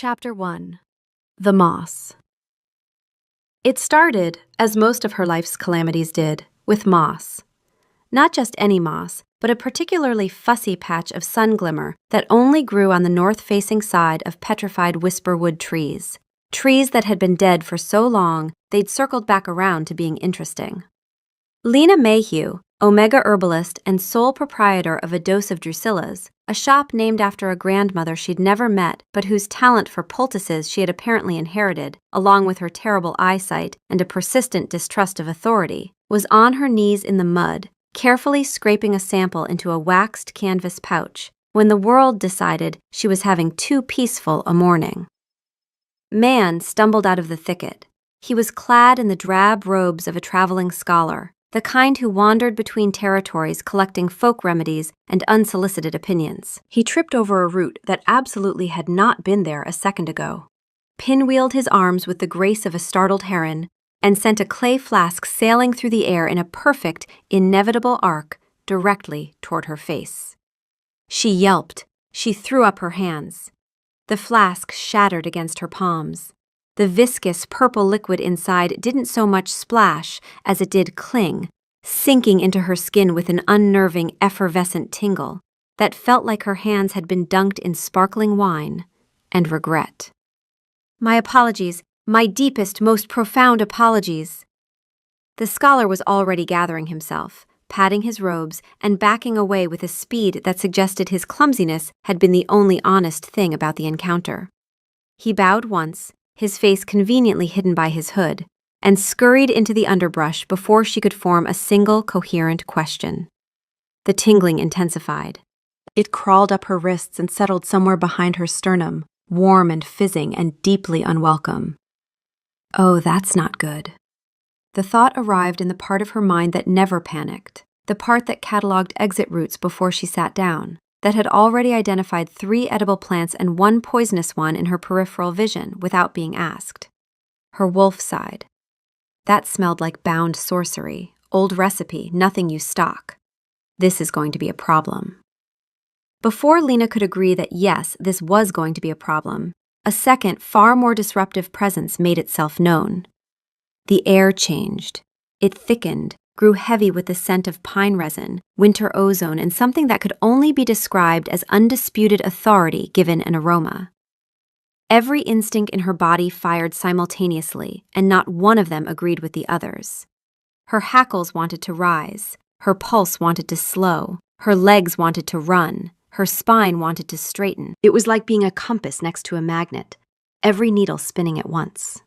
Chapter 1. The Moss. It started, as most of her life's calamities did, with moss. Not just any moss, but a particularly fussy patch of sun glimmer that only grew on the north-facing side of petrified whisperwood trees. Trees that had been dead for so long, they'd circled back around to being interesting. Lena Mayhew, Omega herbalist and sole proprietor of A Dose of Drusilla's, a shop named after a grandmother she'd never met but whose talent for poultices she had apparently inherited, along with her terrible eyesight and a persistent distrust of authority, was on her knees in the mud, carefully scraping a sample into a waxed canvas pouch, when the world decided she was having too peaceful a morning. Man stumbled out of the thicket. He was clad in the drab robes of a traveling scholar, the kind who wandered between territories collecting folk remedies and unsolicited opinions. He tripped over a root that absolutely had not been there a second ago, pinwheeled his arms with the grace of a startled heron, and sent a clay flask sailing through the air in a perfect, inevitable arc directly toward her face. She yelped. She threw up her hands. The flask shattered against her palms. The viscous purple liquid inside didn't so much splash as it did cling, sinking into her skin with an unnerving, effervescent tingle that felt like her hands had been dunked in sparkling wine and regret. "My apologies, my deepest, most profound apologies." The scholar was already gathering himself, patting his robes and backing away with a speed that suggested his clumsiness had been the only honest thing about the encounter. He bowed once, his face conveniently hidden by his hood, and scurried into the underbrush before she could form a single coherent question. The tingling intensified. It crawled up her wrists and settled somewhere behind her sternum, warm and fizzing and deeply unwelcome. Oh, that's not good. The thought arrived in the part of her mind that never panicked, the part that catalogued exit routes before she sat down, that had already identified 3 edible plants and 1 poisonous one in her peripheral vision without being asked. Her wolf sighed. That smelled like bound sorcery, old recipe, nothing you stock. This is going to be a problem. Before Lena could agree that yes, this was going to be a problem, a second, far more disruptive presence made itself known. The air changed. It thickened, grew heavy with the scent of pine resin, winter ozone, and something that could only be described as undisputed authority given an aroma. Every instinct in her body fired simultaneously, and not one of them agreed with the others. Her hackles wanted to rise, her pulse wanted to slow, her legs wanted to run, her spine wanted to straighten. It was like being a compass next to a magnet, every needle spinning at once.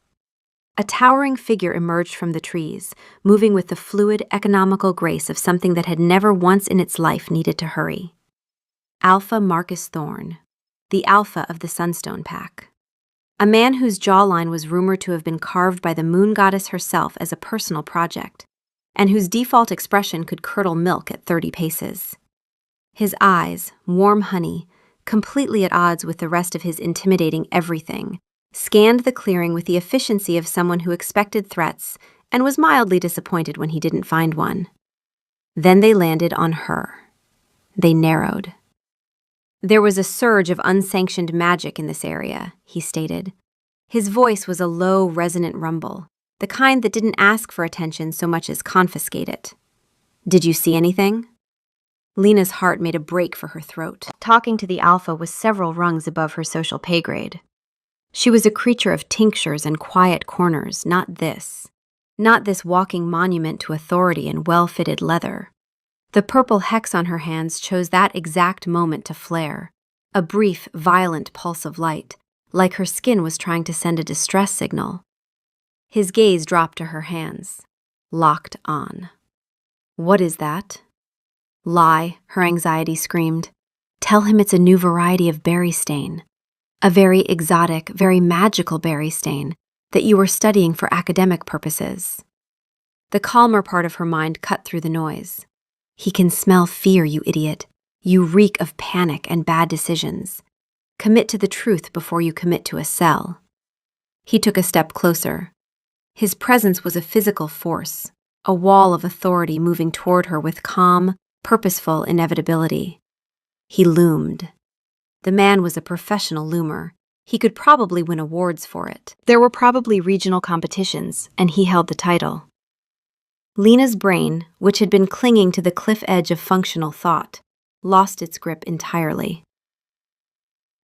A towering figure emerged from the trees, moving with the fluid, economical grace of something that had never once in its life needed to hurry. Alpha Marcus Thorne, the alpha of the Sunstone Pack. A man whose jawline was rumored to have been carved by the moon goddess herself as a personal project, and whose default expression could curdle milk at 30 paces. His eyes, warm honey, completely at odds with the rest of his intimidating everything, scanned the clearing with the efficiency of someone who expected threats and was mildly disappointed when he didn't find one. Then they landed on her. They narrowed. There was a surge of unsanctioned magic in this area, he stated. His voice was a low, resonant rumble, the kind that didn't ask for attention so much as confiscate it. "Did you see anything?" Lena's heart made a break for her throat. Talking to the alpha was several rungs above her social pay grade. She was a creature of tinctures and quiet corners, not this. Not this walking monument to authority in well-fitted leather. The purple hex on her hands chose that exact moment to flare, a brief, violent pulse of light, like her skin was trying to send a distress signal. His gaze dropped to her hands, locked on. "What is that?" "Lie," her anxiety screamed. "Tell him it's a new variety of berry stain. A very exotic, very magical berry stain that you were studying for academic purposes." The calmer part of her mind cut through the noise. "He can smell fear, you idiot. You reek of panic and bad decisions. Commit to the truth before you commit to a cell." He took a step closer. His presence was a physical force, a wall of authority moving toward her with calm, purposeful inevitability. He loomed. The man was a professional loomer, He could probably win awards for it. There were probably regional competitions, and he held the title. Lena's brain, which had been clinging to the cliff edge of functional thought, lost its grip entirely.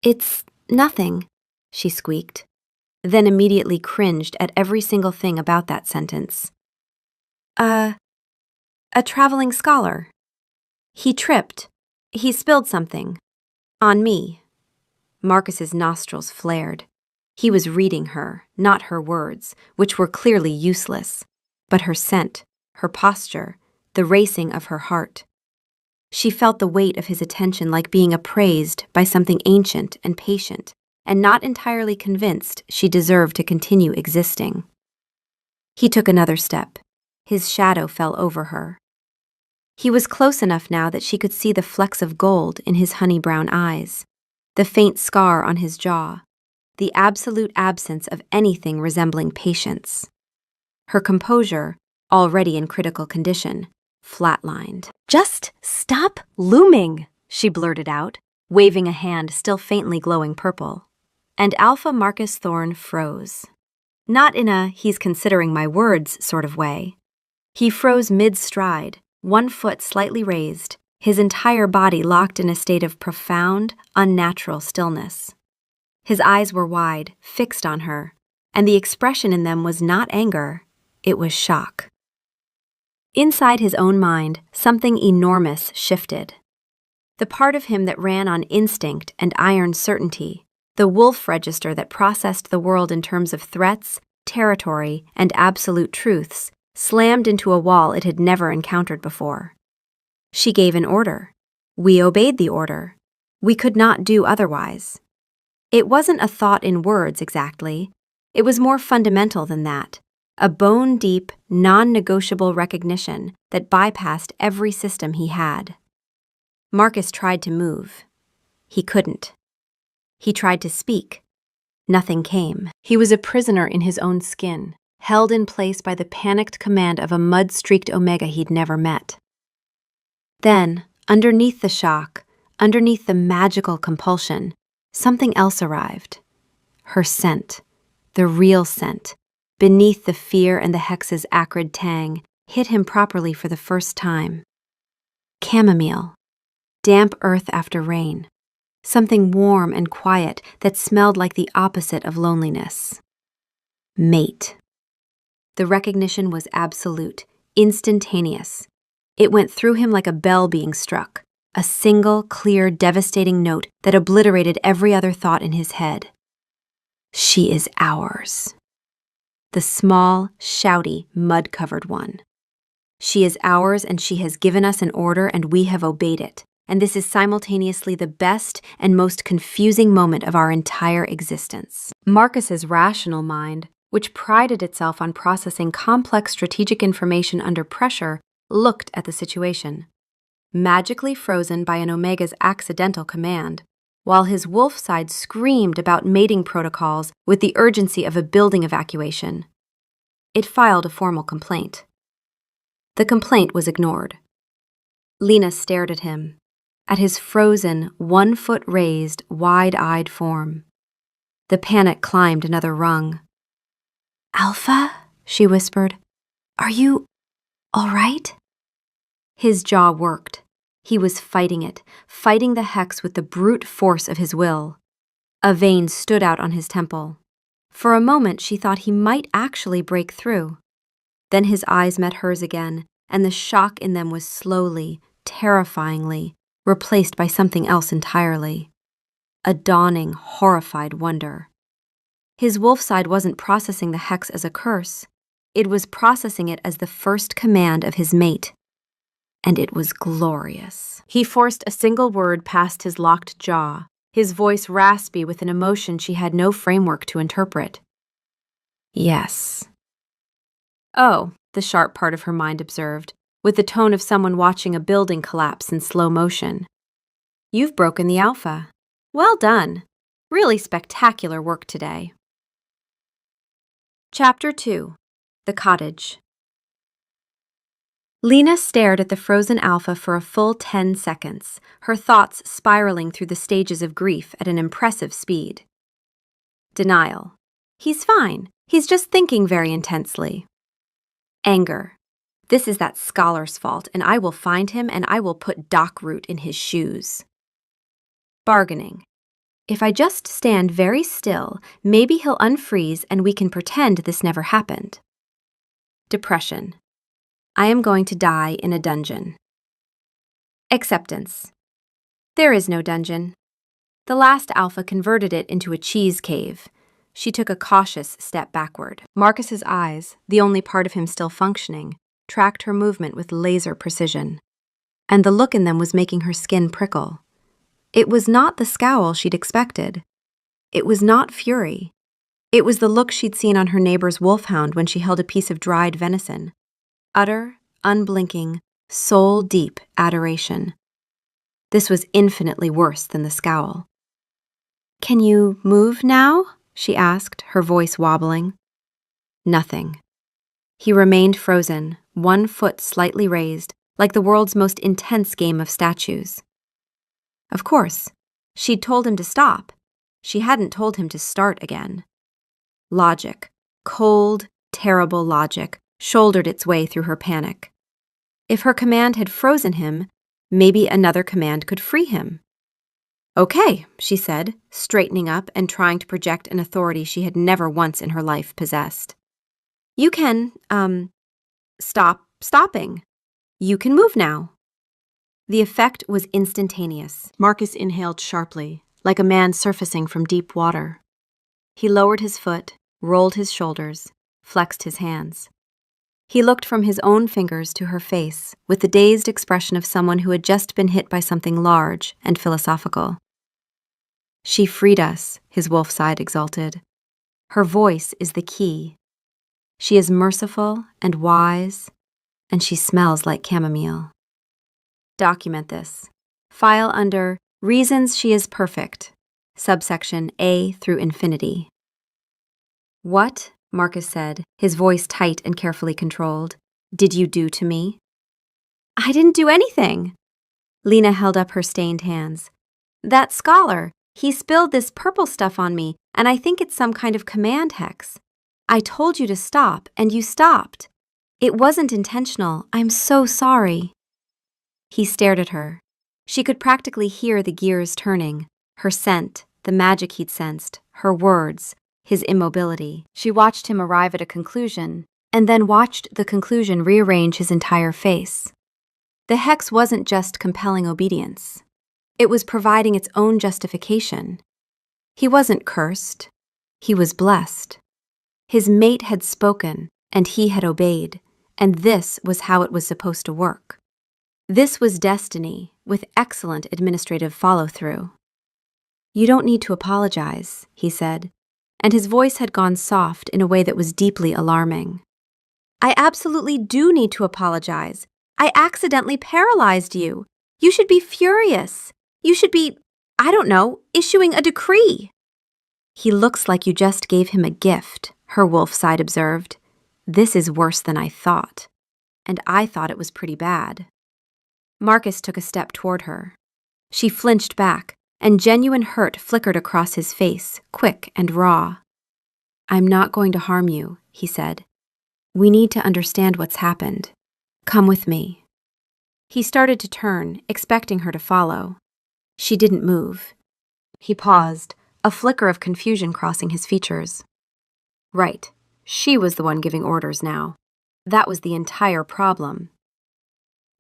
"It's nothing," she squeaked, then immediately cringed at every single thing about that sentence. A traveling scholar. He tripped. He spilled something. On me." Marcus's nostrils flared. He was reading her, not her words, which were clearly useless, but her scent, her posture, the racing of her heart. She felt the weight of his attention like being appraised by something ancient and patient, and not entirely convinced she deserved to continue existing. He took another step. His shadow fell over her. He was close enough now that she could see the flecks of gold in his honey-brown eyes, the faint scar on his jaw, the absolute absence of anything resembling patience. Her composure, already in critical condition, flatlined. "Just stop looming," she blurted out, waving a hand still faintly glowing purple. And Alpha Marcus Thorne froze. Not in a "he's considering my words" sort of way. He froze mid-stride, one foot slightly raised, his entire body locked in a state of profound, unnatural stillness. His eyes were wide, fixed on her, and the expression in them was not anger, it was shock. Inside his own mind, something enormous shifted. The part of him that ran on instinct and iron certainty, the wolf register that processed the world in terms of threats, territory, and absolute truths, slammed into a wall it had never encountered before. She gave an order. We obeyed the order. We could not do otherwise. It wasn't a thought in words exactly. It was more fundamental than that. A bone-deep, non-negotiable recognition that bypassed every system he had. Marcus tried to move. He couldn't. He tried to speak. Nothing came. He was a prisoner in his own skin, held in place by the panicked command of a mud-streaked Omega he'd never met. Then, underneath the shock, underneath the magical compulsion, something else arrived. Her scent, the real scent, beneath the fear and the hex's acrid tang, hit him properly for the first time. Chamomile, damp earth after rain, something warm and quiet that smelled like the opposite of loneliness. Mate. The recognition was absolute, instantaneous. It went through him like a bell being struck, a single, clear, devastating note that obliterated every other thought in his head. She is ours. The small, shouty, mud-covered one. She is ours, and she has given us an order, and we have obeyed it. And this is simultaneously the best and most confusing moment of our entire existence. Marcus's rational mind, which prided itself on processing complex strategic information under pressure, looked at the situation. Magically frozen by an Omega's accidental command, while his wolf side screamed about mating protocols with the urgency of a building evacuation. It filed a formal complaint. The complaint was ignored. Lena stared at him, at his frozen, 1 foot raised, wide-eyed form. The panic climbed another rung. "Alpha?" she whispered. "Are you all right?" His jaw worked. He was fighting it, fighting the hex with the brute force of his will. A vein stood out on his temple. For a moment she thought he might actually break through. Then his eyes met hers again, and the shock in them was slowly, terrifyingly, replaced by something else entirely. A dawning, horrified wonder. His wolf side wasn't processing the hex as a curse. It was processing it as the first command of his mate. And it was glorious. He forced a single word past his locked jaw, his voice raspy with an emotion she had no framework to interpret. "Yes." "Oh," the sharp part of her mind observed, with the tone of someone watching a building collapse in slow motion. "You've broken the Alpha. Well done. Really spectacular work today." Chapter 2. The Cottage. Lena stared at the frozen Alpha for a full 10 seconds, her thoughts spiraling through the stages of grief at an impressive speed. Denial. He's fine. He's just thinking very intensely. Anger. This is that scholar's fault, and I will find him and I will put Doc Root in his shoes. Bargaining. If I just stand very still, maybe he'll unfreeze and we can pretend this never happened. Depression. I am going to die in a dungeon. Acceptance. There is no dungeon. The last alpha converted it into a cheese cave. She took a cautious step backward. Marcus's eyes, the only part of him still functioning, tracked her movement with laser precision. And the look in them was making her skin prickle. It was not the scowl she'd expected. It was not fury. It was the look she'd seen on her neighbor's wolfhound when she held a piece of dried venison. Utter, unblinking, soul-deep adoration. This was infinitely worse than the scowl. "Can you move now?" she asked, her voice wobbling. Nothing. He remained frozen, one foot slightly raised, like the world's most intense game of statues. Of course, she'd told him to stop. She hadn't told him to start again. Logic, cold, terrible logic, shouldered its way through her panic. If her command had frozen him, maybe another command could free him. "Okay," she said, straightening up and trying to project an authority she had never once in her life possessed. "You can, stop stopping. You can move now." The effect was instantaneous. Marcus inhaled sharply, like a man surfacing from deep water. He lowered his foot, rolled his shoulders, flexed his hands. He looked from his own fingers to her face with the dazed expression of someone who had just been hit by something large and philosophical. "She freed us," his wolf side exulted. "Her voice is the key. She is merciful and wise, and she smells like chamomile." Document this. File under Reasons She is Perfect, subsection A through infinity. "What," Marcus said, his voice tight and carefully controlled, "did you do to me?" "I didn't do anything." Lena held up her stained hands. "That scholar, he spilled this purple stuff on me, and I think it's some kind of command hex. I told you to stop, and you stopped. It wasn't intentional. I'm so sorry." He stared at her. She could practically hear the gears turning, her scent, the magic he'd sensed, her words, his immobility. She watched him arrive at a conclusion, and then watched the conclusion rearrange his entire face. The hex wasn't just compelling obedience. It was providing its own justification. He wasn't cursed. He was blessed. His mate had spoken, and he had obeyed, and this was how it was supposed to work. This was destiny, with excellent administrative follow-through. "You don't need to apologize," he said, and his voice had gone soft in a way that was deeply alarming. "I absolutely do need to apologize. I accidentally paralyzed you. You should be furious. You should be, I don't know, issuing a decree." "He looks like you just gave him a gift," her wolf side observed. "This is worse than I thought. And I thought it was pretty bad." Marcus took a step toward her. She flinched back, and genuine hurt flickered across his face, quick and raw. "I'm not going to harm you," he said. "We need to understand what's happened. Come with me." He started to turn, expecting her to follow. She didn't move. He paused, a flicker of confusion crossing his features. Right, she was the one giving orders now. That was the entire problem.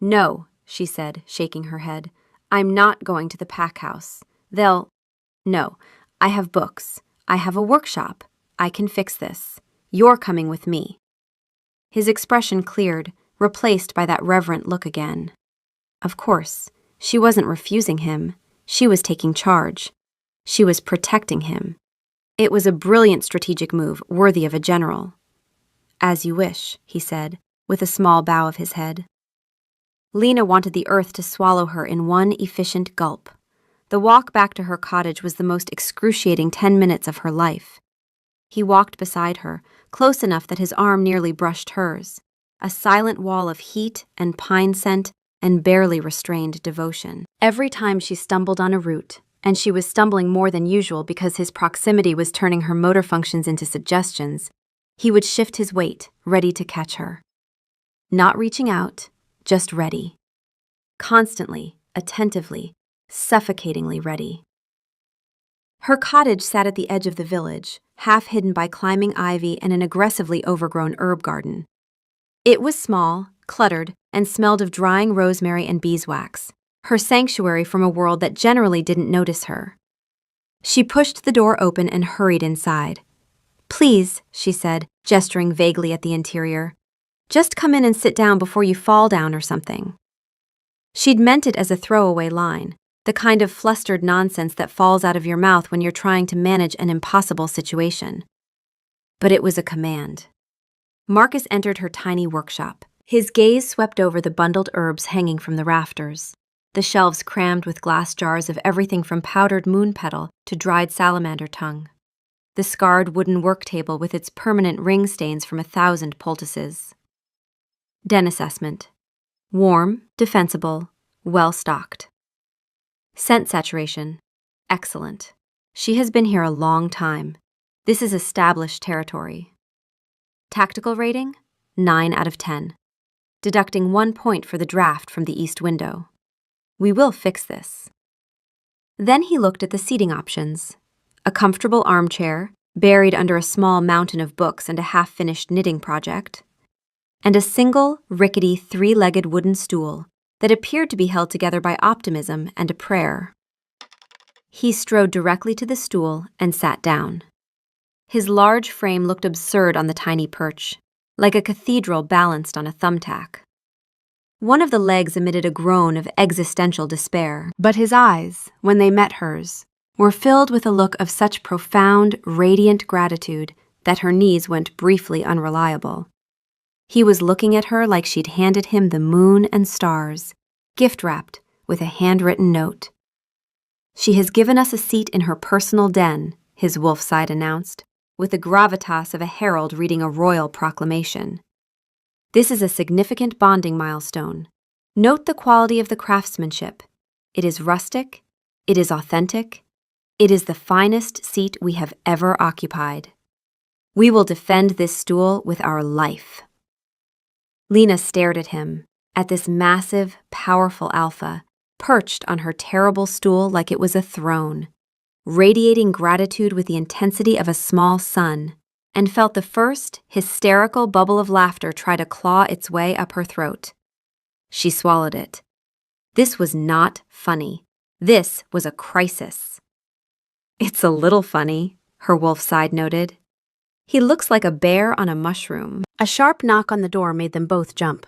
"No," she said, shaking her head. "I'm not going to the pack house. No, I have books. I have a workshop. I can fix this. You're coming with me." His expression cleared, replaced by that reverent look again. Of course, she wasn't refusing him. She was taking charge. She was protecting him. It was a brilliant strategic move, worthy of a general. "As you wish," he said, with a small bow of his head. Lena wanted the earth to swallow her in one efficient gulp. The walk back to her cottage was the most excruciating 10 minutes of her life. He walked beside her, close enough that his arm nearly brushed hers, a silent wall of heat and pine scent and barely restrained devotion. Every time she stumbled on a root, and she was stumbling more than usual because his proximity was turning her motor functions into suggestions, he would shift his weight, ready to catch her. Not reaching out, just ready. Constantly, attentively, suffocatingly ready. Her cottage sat at the edge of the village, half hidden by climbing ivy and an aggressively overgrown herb garden. It was small, cluttered, and smelled of drying rosemary and beeswax, her sanctuary from a world that generally didn't notice her. She pushed the door open and hurried inside. "Please," she said, gesturing vaguely at the interior. "Just come in and sit down before you fall down or something." She'd meant it as a throwaway line, the kind of flustered nonsense that falls out of your mouth when you're trying to manage an impossible situation. But it was a command. Marcus entered her tiny workshop. His gaze swept over the bundled herbs hanging from the rafters, the shelves crammed with glass jars of everything from powdered moon petal to dried salamander tongue, the scarred wooden work table with its permanent ring stains from 1,000 poultices. Den assessment. Warm, defensible, well-stocked. Scent saturation. Excellent. She has been here a long time. This is established territory. Tactical rating? 9 out of 10. Deducting 1 point for the draft from the east window. We will fix this. Then he looked at the seating options. A comfortable armchair, buried under a small mountain of books and a half-finished knitting project, and a single, rickety, 3-legged wooden stool that appeared to be held together by optimism and a prayer. He strode directly to the stool and sat down. His large frame looked absurd on the tiny perch, like a cathedral balanced on a thumbtack. One of the legs emitted a groan of existential despair, but his eyes, when they met hers, were filled with a look of such profound, radiant gratitude that her knees went briefly unreliable. He was looking at her like she'd handed him the moon and stars, gift-wrapped with a handwritten note. "She has given us a seat in her personal den," his wolf side announced, with the gravitas of a herald reading a royal proclamation. "This is a significant bonding milestone. Note the quality of the craftsmanship. It is rustic, it is authentic, it is the finest seat we have ever occupied. We will defend this stool with our life." Lena stared at him, at this massive, powerful alpha, perched on her terrible stool like it was a throne, radiating gratitude with the intensity of a small sun, and felt the first hysterical bubble of laughter try to claw its way up her throat. She swallowed it. This was not funny. This was a crisis. "It's a little funny," her wolf side noted. "He looks like a bear on a mushroom." A sharp knock on the door made them both jump.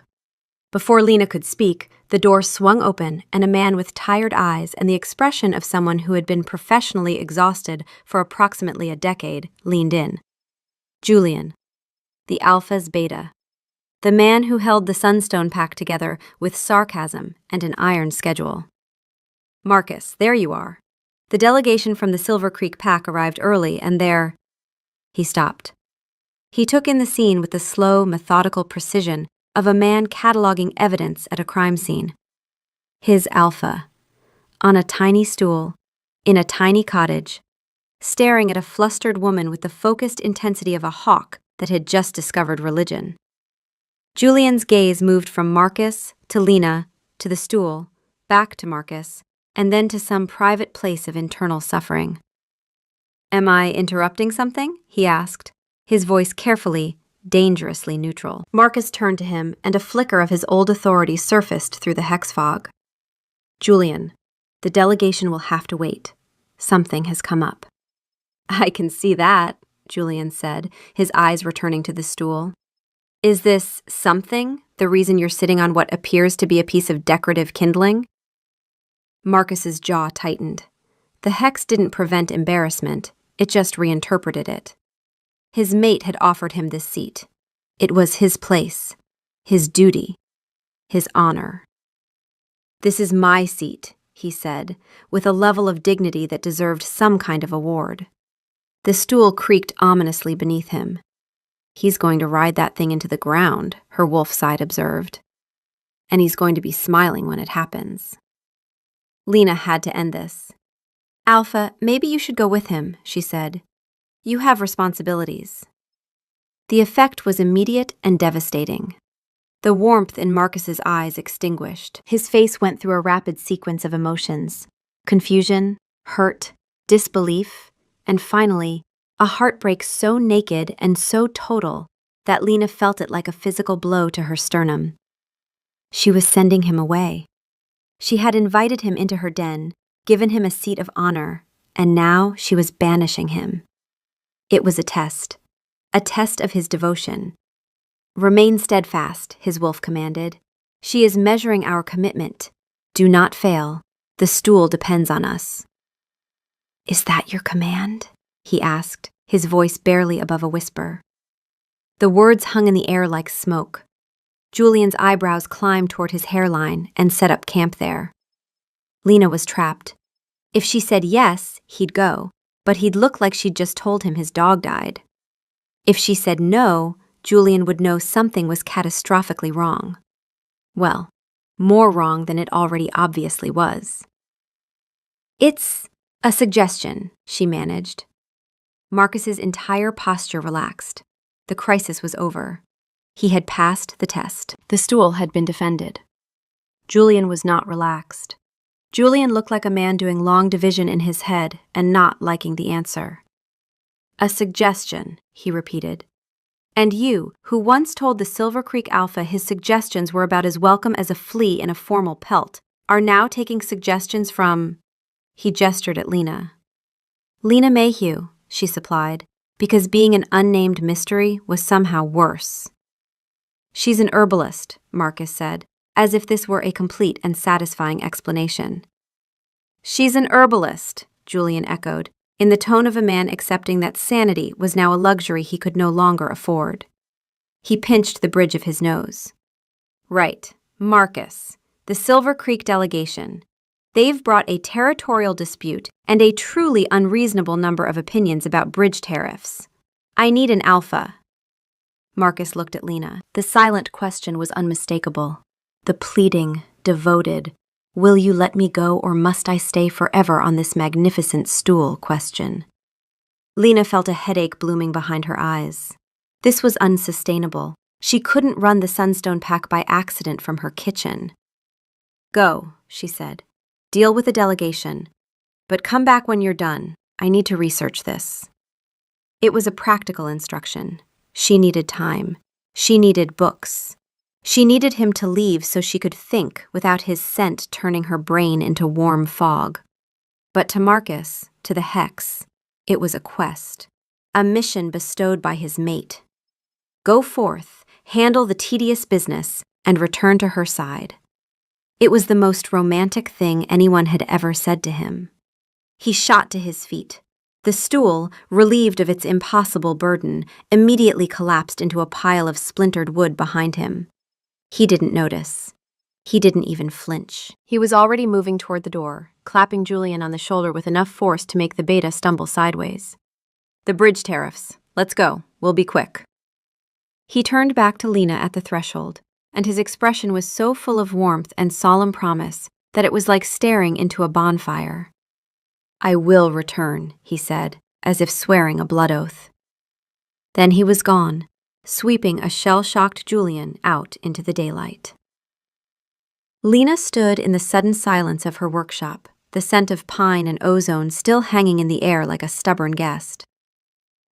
Before Lena could speak, the door swung open and a man with tired eyes and the expression of someone who had been professionally exhausted for approximately a decade leaned in. Julian, the Alpha's beta. The man who held the Sunstone pack together with sarcasm and an iron schedule. "Marcus, there you are. The delegation from the Silver Creek pack arrived early and they're—" He stopped. He took in the scene with the slow, methodical precision of a man cataloging evidence at a crime scene. His Alpha, on a tiny stool, in a tiny cottage, staring at a flustered woman with the focused intensity of a hawk that had just discovered religion. Julian's gaze moved from Marcus to Lena to the stool, back to Marcus, and then to some private place of internal suffering. "Am I interrupting something?" he asked, his voice carefully, dangerously neutral. Marcus turned to him, and a flicker of his old authority surfaced through the hex fog. "Julian, the delegation will have to wait. Something has come up." "I can see that," Julian said, his eyes returning to the stool. "Is this something the reason you're sitting on what appears to be a piece of decorative kindling?" Marcus's jaw tightened. The hex didn't prevent embarrassment, it just reinterpreted it. His mate had offered him this seat. It was his place, his duty, his honor. "This is my seat," he said, with a level of dignity that deserved some kind of award. The stool creaked ominously beneath him. "He's going to ride that thing into the ground," her wolf side observed. "And he's going to be smiling when it happens." Lena had to end this. Alpha, maybe you should go with him, she said. You have responsibilities. The effect was immediate and devastating. The warmth in Marcus's eyes extinguished. His face went through a rapid sequence of emotions: confusion, hurt, disbelief, and finally, a heartbreak so naked and so total that Lena felt it like a physical blow to her sternum. She was sending him away. She had invited him into her den, given him a seat of honor, and now she was banishing him. It was a test of his devotion. Remain steadfast, his wolf commanded. She is measuring our commitment. Do not fail. The stool depends on us. Is that your command? He asked, his voice barely above a whisper. The words hung in the air like smoke. Julian's eyebrows climbed toward his hairline and set up camp there. Lena was trapped. If she said yes, he'd go, but he'd look like she'd just told him his dog died. If she said no, Julian would know something was catastrophically wrong. Well, more wrong than it already obviously was. It's a suggestion, she managed. Marcus's entire posture relaxed. The crisis was over. He had passed the test. The stool had been defended. Julian was not relaxed. Julian looked like a man doing long division in his head and not liking the answer. A suggestion, he repeated. And you, who once told the Silver Creek Alpha his suggestions were about as welcome as a flea in a formal pelt, are now taking suggestions from... He gestured at Lena. Lena Mayhew, she supplied, because being an unnamed mystery was somehow worse. She's an herbalist, Marcus said, as if this were a complete and satisfying explanation. She's an herbalist, Julian echoed, in the tone of a man accepting that sanity was now a luxury he could no longer afford. He pinched the bridge of his nose. Right, Marcus, the Silver Creek delegation. They've brought a territorial dispute and a truly unreasonable number of opinions about bridge tariffs. I need an alpha. Marcus looked at Lena. The silent question was unmistakable. The pleading, devoted, will you let me go or must I stay forever on this magnificent stool question. Lena felt a headache blooming behind her eyes. This was unsustainable. She couldn't run the Sunstone Pack by accident from her kitchen. Go, she said. Deal with the delegation. But come back when you're done. I need to research this. It was a practical instruction. She needed time. She needed books. She needed him to leave so she could think without his scent turning her brain into warm fog. But to Marcus, to the Hex, it was a quest, a mission bestowed by his mate. Go forth, handle the tedious business, and return to her side. It was the most romantic thing anyone had ever said to him. He shot to his feet. The stool, relieved of its impossible burden, immediately collapsed into a pile of splintered wood behind him. He didn't notice. He didn't even flinch. He was already moving toward the door, clapping Julian on the shoulder with enough force to make the beta stumble sideways. The bridge tariffs. Let's go. We'll be quick. He turned back to Lena at the threshold, and his expression was so full of warmth and solemn promise that it was like staring into a bonfire. I will return, he said, as if swearing a blood oath. Then he was gone, sweeping a shell-shocked Julian out into the daylight. Lena stood in the sudden silence of her workshop, the scent of pine and ozone still hanging in the air like a stubborn guest.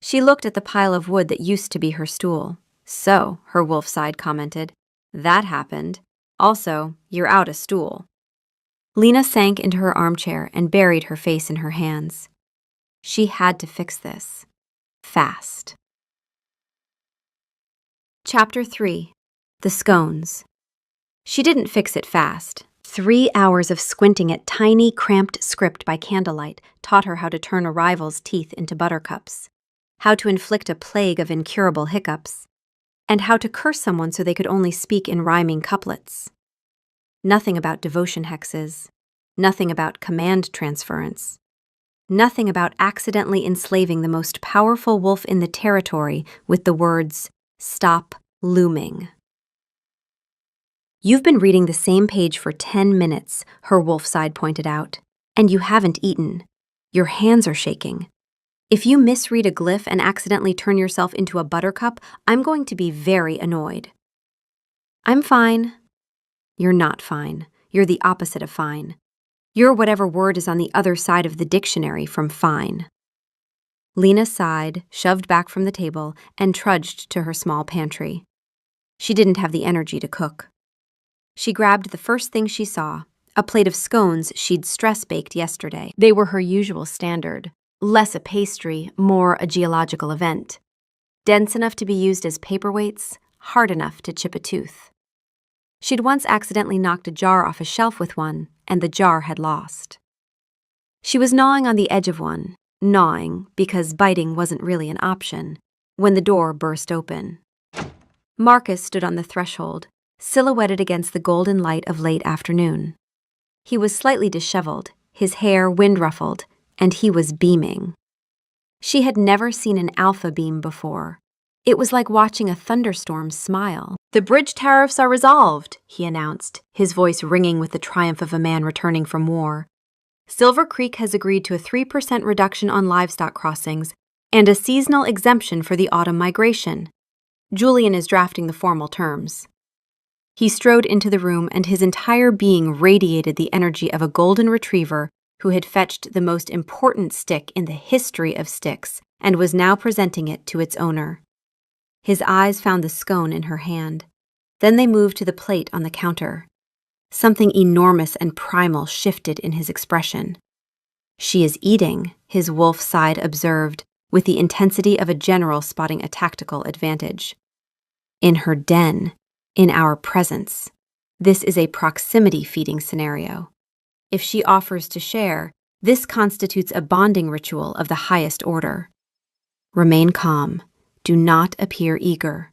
She looked at the pile of wood that used to be her stool. So, her wolf side commented, that happened. Also, you're out a stool. Lena sank into her armchair and buried her face in her hands. She had to fix this. Fast. Chapter 3. The Scones. She didn't fix it fast. 3 hours of squinting at tiny, cramped script by candlelight taught her how to turn a rival's teeth into buttercups, how to inflict a plague of incurable hiccups, and how to curse someone so they could only speak in rhyming couplets. Nothing about devotion hexes, nothing about command transference, nothing about accidentally enslaving the most powerful wolf in the territory with the words, "Stop looming." You've been reading the same page for 10 minutes, her wolf side pointed out, and you haven't eaten. Your hands are shaking. If you misread a glyph and accidentally turn yourself into a buttercup, I'm going to be very annoyed. I'm fine. You're not fine. You're the opposite of fine. You're whatever word is on the other side of the dictionary from fine. Lena sighed, shoved back from the table, and trudged to her small pantry. She didn't have the energy to cook. She grabbed the first thing she saw, a plate of scones she'd stress-baked yesterday. They were her usual standard, less a pastry, more a geological event. Dense enough to be used as paperweights, hard enough to chip a tooth. She'd once accidentally knocked a jar off a shelf with one, and the jar had lost. She was gnawing on the edge of one, gnawing because biting wasn't really an option, when the door burst open. Marcus stood on the threshold, silhouetted against the golden light of late afternoon. He was slightly disheveled, his hair wind-ruffled, and he was beaming. She had never seen an alpha beam before. It was like watching a thunderstorm smile. "The bridge tariffs are resolved," he announced, his voice ringing with the triumph of a man returning from war. "Silver Creek has agreed to a 3% reduction on livestock crossings and a seasonal exemption for the autumn migration. Julian is drafting the formal terms." He strode into the room, and his entire being radiated the energy of a golden retriever who had fetched the most important stick in the history of sticks and was now presenting it to its owner. His eyes found the scone in her hand. Then they moved to the plate on the counter. Something enormous and primal shifted in his expression. "She is eating," his wolf-side observed, with the intensity of a general spotting a tactical advantage. "In her den, in our presence. This is a proximity feeding scenario. If she offers to share, this constitutes a bonding ritual of the highest order. Remain calm. Do not appear eager.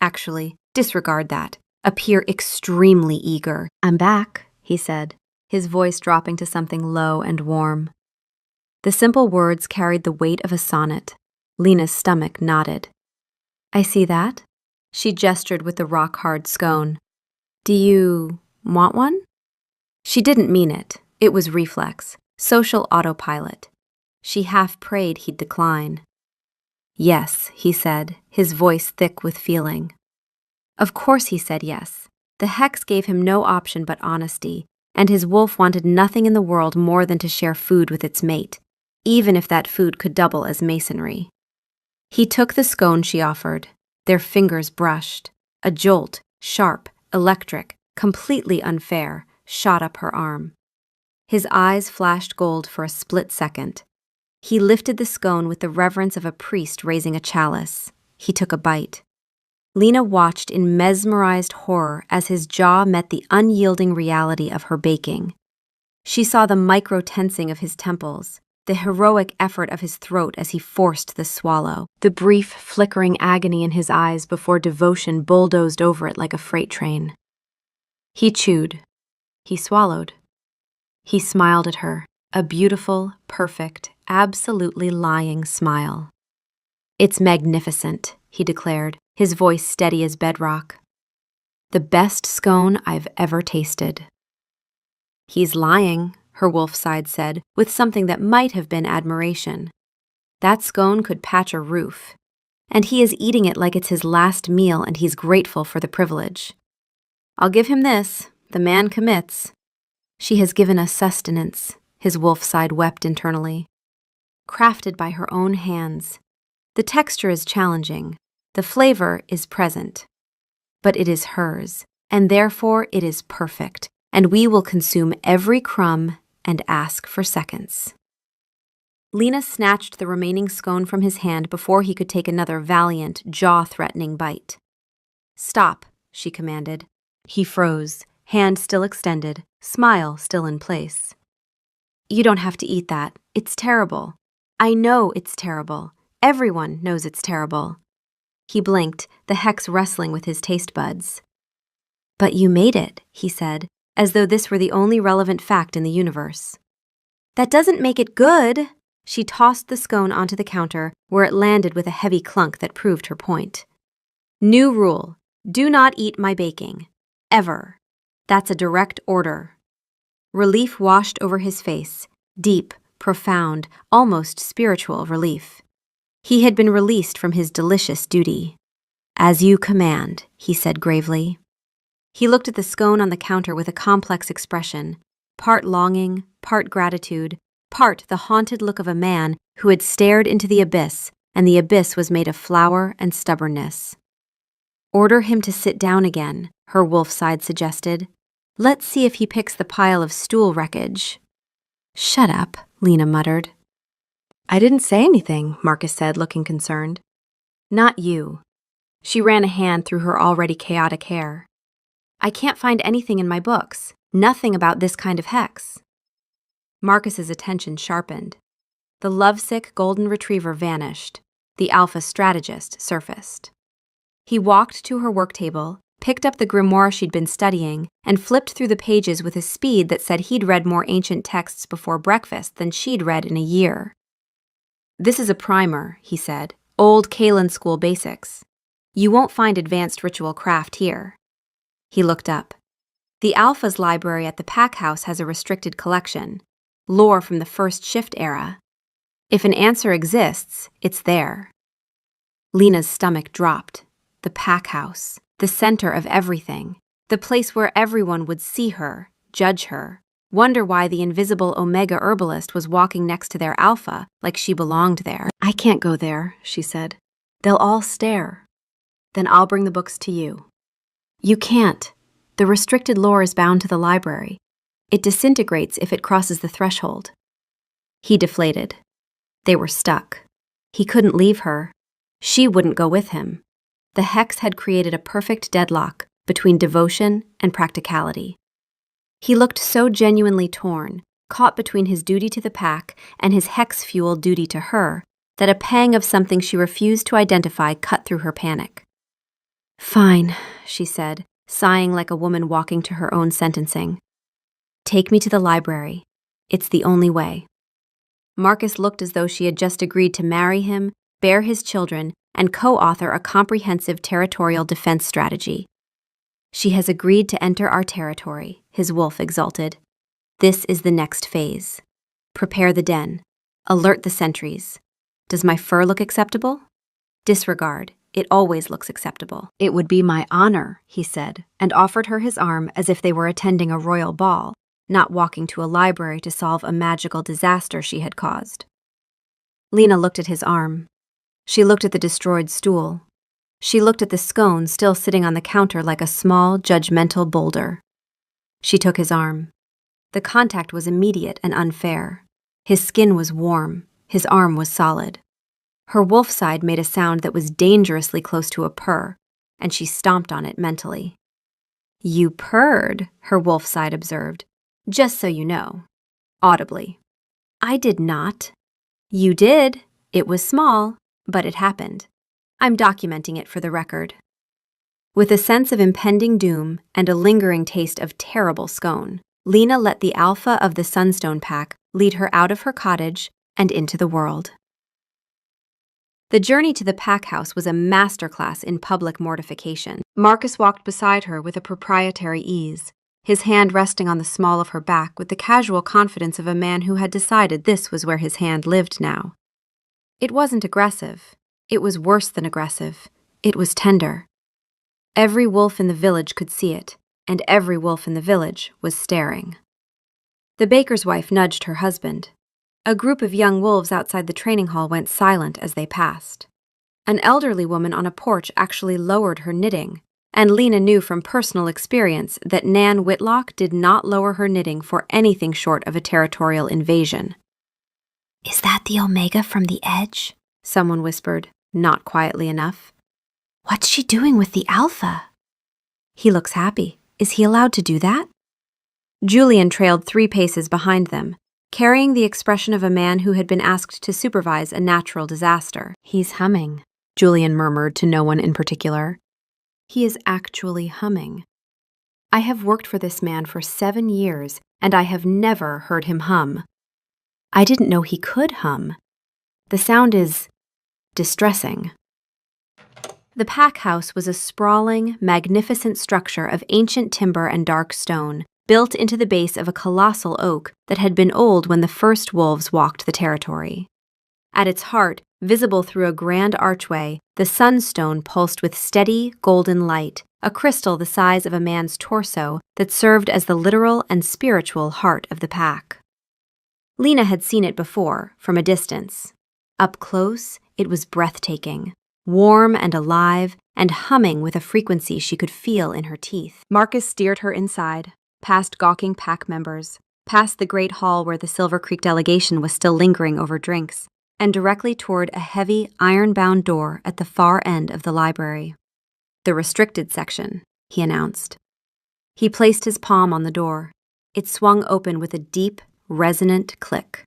Actually, disregard that. Appear extremely eager." "I'm back," he said, his voice dropping to something low and warm. The simple words carried the weight of a sonnet. Lena's stomach nodded. "I see that." She gestured with the rock-hard scone. "Do you want one?" She didn't mean it. It was reflex, social autopilot. She half prayed he'd decline. "Yes," he said, his voice thick with feeling. Of course he said yes. The hex gave him no option but honesty, and his wolf wanted nothing in the world more than to share food with its mate, even if that food could double as masonry. He took the scone she offered. Their fingers brushed. A jolt, sharp, electric, completely unfair, shot up her arm. His eyes flashed gold for a split second. He lifted the scone with the reverence of a priest raising a chalice. He took a bite. Lena watched in mesmerized horror as his jaw met the unyielding reality of her baking. She saw the micro-tensing of his temples, the heroic effort of his throat as he forced the swallow, the brief, flickering agony in his eyes before devotion bulldozed over it like a freight train. He chewed. He swallowed. He smiled at her, a beautiful, perfect, absolutely lying smile. "It's magnificent," he declared, his voice steady as bedrock. "The best scone I've ever tasted." "He's lying," her wolf side said, with something that might have been admiration. "That scone could patch a roof. And he is eating it like it's his last meal, and he's grateful for the privilege. I'll give him this. The man commits." "She has given us sustenance," his wolf side wept internally. "Crafted by her own hands. The texture is challenging. The flavor is present. But it is hers, and therefore it is perfect, and we will consume every crumb and ask for seconds." Lena snatched the remaining scone from his hand before he could take another valiant, jaw-threatening bite. "Stop," she commanded. He froze, hand still extended, smile still in place. "You don't have to eat that. It's terrible. I know it's terrible. Everyone knows it's terrible." He blinked, the hex wrestling with his taste buds. "But you made it," he said, as though this were the only relevant fact in the universe. "That doesn't make it good." She tossed the scone onto the counter, where it landed with a heavy clunk that proved her point. "New rule. Do not eat my baking. Ever. That's a direct order." Relief washed over his face, deep, profound, almost spiritual relief. He had been released from his delicious duty. "As you command," he said gravely. He looked at the scone on the counter with a complex expression, part longing, part gratitude, part the haunted look of a man who had stared into the abyss, and the abyss was made of flour and stubbornness. "Order him to sit down again," her wolf side suggested. "Let's see if he picks the pile of stool wreckage." "Shut up," Lena muttered. "I didn't say anything," Marcus said, looking concerned. "Not you." She ran a hand through her already chaotic hair. "I can't find anything in my books. Nothing about this kind of hex." Marcus's attention sharpened. The lovesick golden retriever vanished. The alpha strategist surfaced. He walked to her work table, picked up the grimoire she'd been studying, and flipped through the pages with a speed that said he'd read more ancient texts before breakfast than she'd read in a year. "This is a primer," he said. "Old Kalen School basics. You won't find advanced ritual craft here." He looked up. "The Alpha's library at the pack house has a restricted collection. Lore from the first shift era. If an answer exists, it's there." Lena's stomach dropped. The pack house, the center of everything, the place where everyone would see her, judge her, wonder why the invisible Omega herbalist was walking next to their Alpha like she belonged there. "I can't go there," she said. "They'll all stare. Then I'll bring the books to you." "You can't. The restricted lore is bound to the library. It disintegrates if it crosses the threshold." He deflated. They were stuck. He couldn't leave her. She wouldn't go with him. The hex had created a perfect deadlock between devotion and practicality. He looked so genuinely torn, caught between his duty to the pack and his hex-fueled duty to her, that a pang of something she refused to identify cut through her panic. "Fine," she said, sighing like a woman walking to her own sentencing. "Take me to the library. It's the only way." Marcus looked as though she had just agreed to marry him, bear his children, and co-author a comprehensive territorial defense strategy. "She has agreed to enter our territory," his wolf exulted. "This is the next phase. Prepare the den. Alert the sentries. Does my fur look acceptable? Disregard. It always looks acceptable." "It would be my honor," he said, and offered her his arm as if they were attending a royal ball, not walking to a library to solve a magical disaster she had caused. Lena looked at his arm. She looked at the destroyed stool. She looked at the scone still sitting on the counter like a small, judgmental boulder. She took his arm. The contact was immediate and unfair. His skin was warm. His arm was solid. Her wolf side made a sound that was dangerously close to a purr, and she stomped on it mentally. "You purred," her wolf side observed. "Just so you know." Audibly. "I did not." "You did. It was small, but it happened. I'm documenting it for the record." With a sense of impending doom and a lingering taste of terrible scone, Lena let the Alpha of the Sunstone Pack lead her out of her cottage and into the world. The journey to the pack house was a masterclass in public mortification. Marcus walked beside her with a proprietary ease, his hand resting on the small of her back with the casual confidence of a man who had decided this was where his hand lived now. It wasn't aggressive. It was worse than aggressive. It was tender. Every wolf in the village could see it, and every wolf in the village was staring. The baker's wife nudged her husband. A group of young wolves outside the training hall went silent as they passed. An elderly woman on a porch actually lowered her knitting, and Lena knew from personal experience that Nan Whitlock did not lower her knitting for anything short of a territorial invasion. "Is that the Omega from the edge?" someone whispered, not quietly enough. "What's she doing with the Alpha?" "He looks happy. Is he allowed to do that?" Julian trailed 3 paces behind them, carrying the expression of a man who had been asked to supervise a natural disaster. "He's humming," Julian murmured to no one in particular. "He is actually humming. I have worked for this man for 7 years, and I have never heard him hum. I didn't know he could hum. The sound is distressing." The pack house was a sprawling, magnificent structure of ancient timber and dark stone, built into the base of a colossal oak that had been old when the first wolves walked the territory. At its heart, visible through a grand archway, the sunstone pulsed with steady, golden light, a crystal the size of a man's torso that served as the literal and spiritual heart of the pack. Lena had seen it before, from a distance. Up close, it was breathtaking, warm and alive, and humming with a frequency she could feel in her teeth. Marcus steered her inside, past gawking pack members, past the great hall where the Silver Creek delegation was still lingering over drinks, and directly toward a heavy, iron-bound door at the far end of the library. "The restricted section," he announced. He placed his palm on the door. It swung open with a deep, resonant click.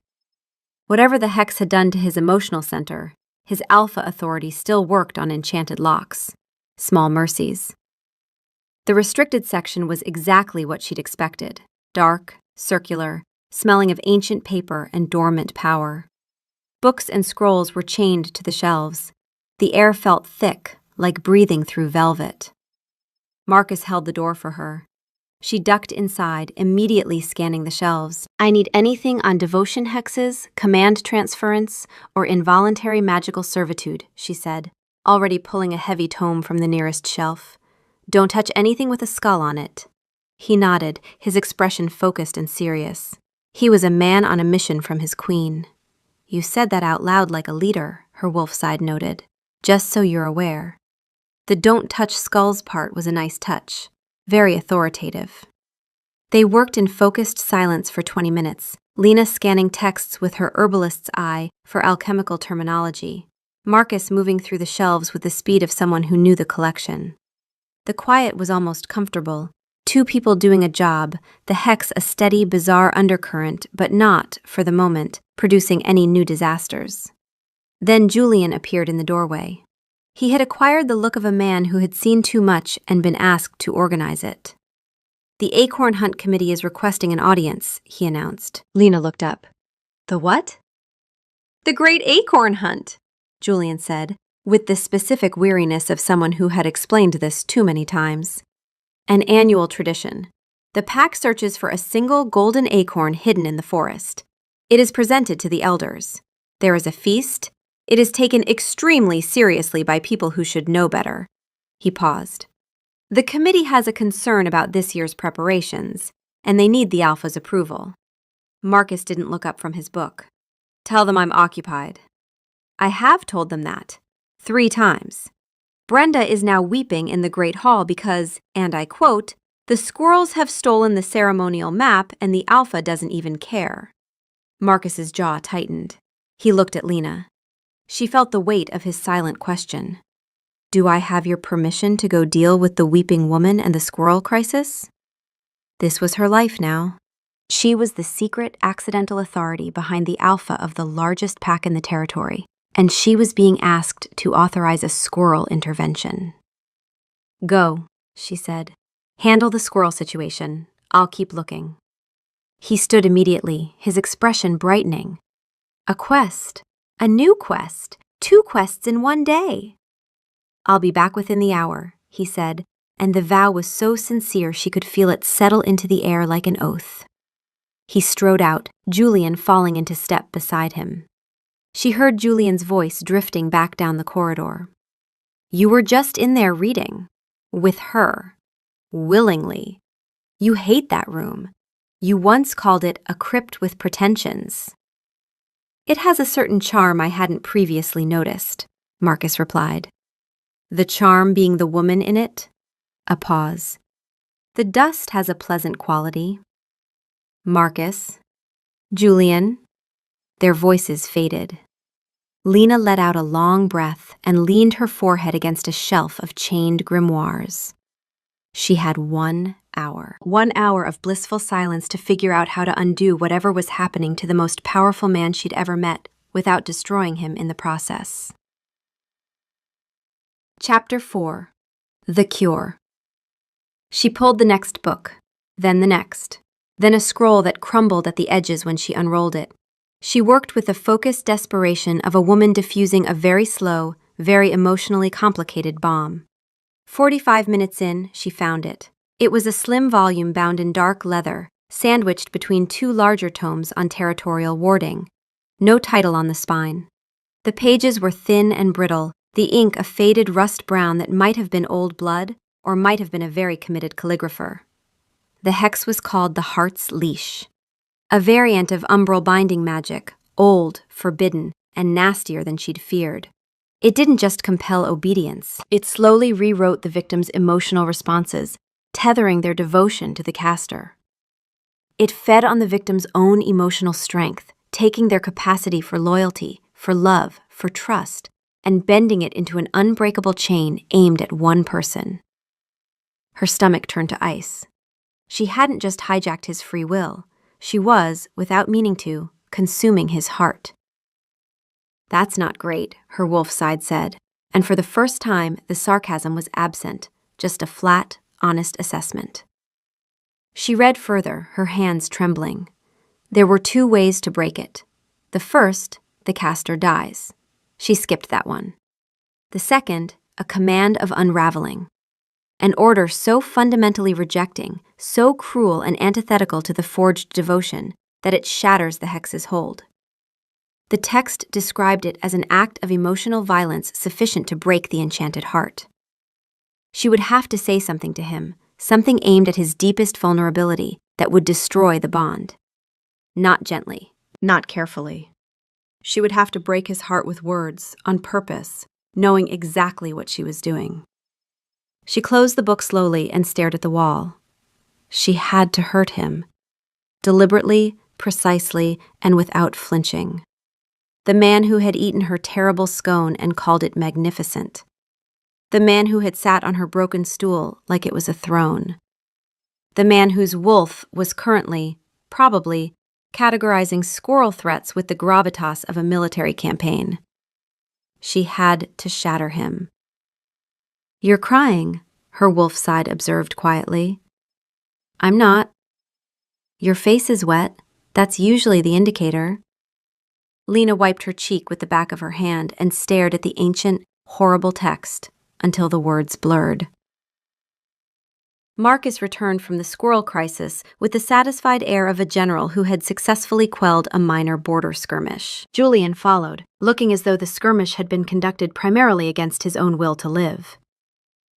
Whatever the hex had done to his emotional center, his alpha authority still worked on enchanted locks. Small mercies. The restricted section was exactly what she'd expected. Dark, circular, smelling of ancient paper and dormant power. Books and scrolls were chained to the shelves. The air felt thick, like breathing through velvet. Marcus held the door for her. She ducked inside, immediately scanning the shelves. "I need anything on devotion hexes, command transference, or involuntary magical servitude," she said, already pulling a heavy tome from the nearest shelf. "Don't touch anything with a skull on it." He nodded, his expression focused and serious. He was a man on a mission from his queen. "You said that out loud like a leader," her wolf side noted. "Just so you're aware." The "don't touch skulls" part was a nice touch. Very authoritative. They worked in focused silence for 20 minutes, Lena scanning texts with her herbalist's eye for alchemical terminology, Marcus moving through the shelves with the speed of someone who knew the collection. The quiet was almost comfortable. Two people doing a job, the hex a steady, bizarre undercurrent, but not, for the moment, producing any new disasters. Then Julian appeared in the doorway. He had acquired the look of a man who had seen too much and been asked to organize it. "The Acorn Hunt Committee is requesting an audience," he announced. Lena looked up. "The what?" "The Great Acorn Hunt," Julian said, with the specific weariness of someone who had explained this too many times. "An annual tradition. The pack searches for a single golden acorn hidden in the forest. It is presented to the elders. There is a feast. It is taken extremely seriously by people who should know better." He paused. "The committee has a concern about this year's preparations, and they need the Alpha's approval." Marcus didn't look up from his book. "Tell them I'm occupied." "I have told them that. 3 times. Brenda is now weeping in the Great Hall because, and I quote, 'the squirrels have stolen the ceremonial map and the Alpha doesn't even care.'" Marcus's jaw tightened. He looked at Lena. She felt the weight of his silent question. "Do I have your permission to go deal with the weeping woman and the squirrel crisis?" This was her life now. She was the secret, accidental authority behind the alpha of the largest pack in the territory, and she was being asked to authorize a squirrel intervention. "Go," she said. "Handle the squirrel situation. I'll keep looking." He stood immediately, his expression brightening. A quest. A new quest. 2 quests in one day. "I'll be back within the hour," he said, and the vow was so sincere she could feel it settle into the air like an oath. He strode out, Julian falling into step beside him. She heard Julian's voice drifting back down the corridor. "You were just in there reading. With her. Willingly. You hate that room. You once called it a crypt with pretensions." "It has a certain charm I hadn't previously noticed," Marcus replied. "The charm being the woman in it?" A pause. "The dust has a pleasant quality." "Marcus." "Julian." Their voices faded. Lena let out a long breath and leaned her forehead against a shelf of chained grimoires. She had 1 hour. 1 hour of blissful silence to figure out how to undo whatever was happening to the most powerful man she'd ever met without destroying him in the process. Chapter 4. The Cure. She pulled the next book, then the next, then a scroll that crumbled at the edges when she unrolled it. She worked with the focused desperation of a woman diffusing a very slow, very emotionally complicated bomb. 45 minutes in, she found it. It was a slim volume bound in dark leather, sandwiched between two larger tomes on territorial warding. No title on the spine. The pages were thin and brittle, the ink a faded rust brown that might have been old blood or might have been a very committed calligrapher. The hex was called the Heart's Leash, a variant of umbral binding magic, old, forbidden, and nastier than she'd feared. It didn't just compel obedience, it slowly rewrote the victim's emotional responses, tethering their devotion to the caster. It fed on the victim's own emotional strength, taking their capacity for loyalty, for love, for trust, and bending it into an unbreakable chain aimed at one person. Her stomach turned to ice. She hadn't just hijacked his free will. She was, without meaning to, consuming his heart. "That's not great," her wolf side said, and for the first time the sarcasm was absent, just a flat, honest assessment. She read further, her hands trembling. There were 2 ways to break it. The first, the caster dies. She skipped that one. The second, a command of unraveling. An order so fundamentally rejecting, so cruel and antithetical to the forged devotion, that it shatters the hex's hold. The text described it as an act of emotional violence sufficient to break the enchanted heart. She would have to say something to him, something aimed at his deepest vulnerability that would destroy the bond. Not gently, not carefully. She would have to break his heart with words, on purpose, knowing exactly what she was doing. She closed the book slowly and stared at the wall. She had to hurt him. Deliberately, precisely, and without flinching. The man who had eaten her terrible scone and called it magnificent. The man who had sat on her broken stool like it was a throne. The man whose wolf was currently, probably, categorizing squirrel threats with the gravitas of a military campaign. She had to shatter him. "You're crying," her wolf side observed quietly. "I'm not." "Your face is wet. That's usually the indicator." Lena wiped her cheek with the back of her hand and stared at the ancient, horrible text until the words blurred. Marcus returned from the squirrel crisis with the satisfied air of a general who had successfully quelled a minor border skirmish. Julian followed, looking as though the skirmish had been conducted primarily against his own will to live.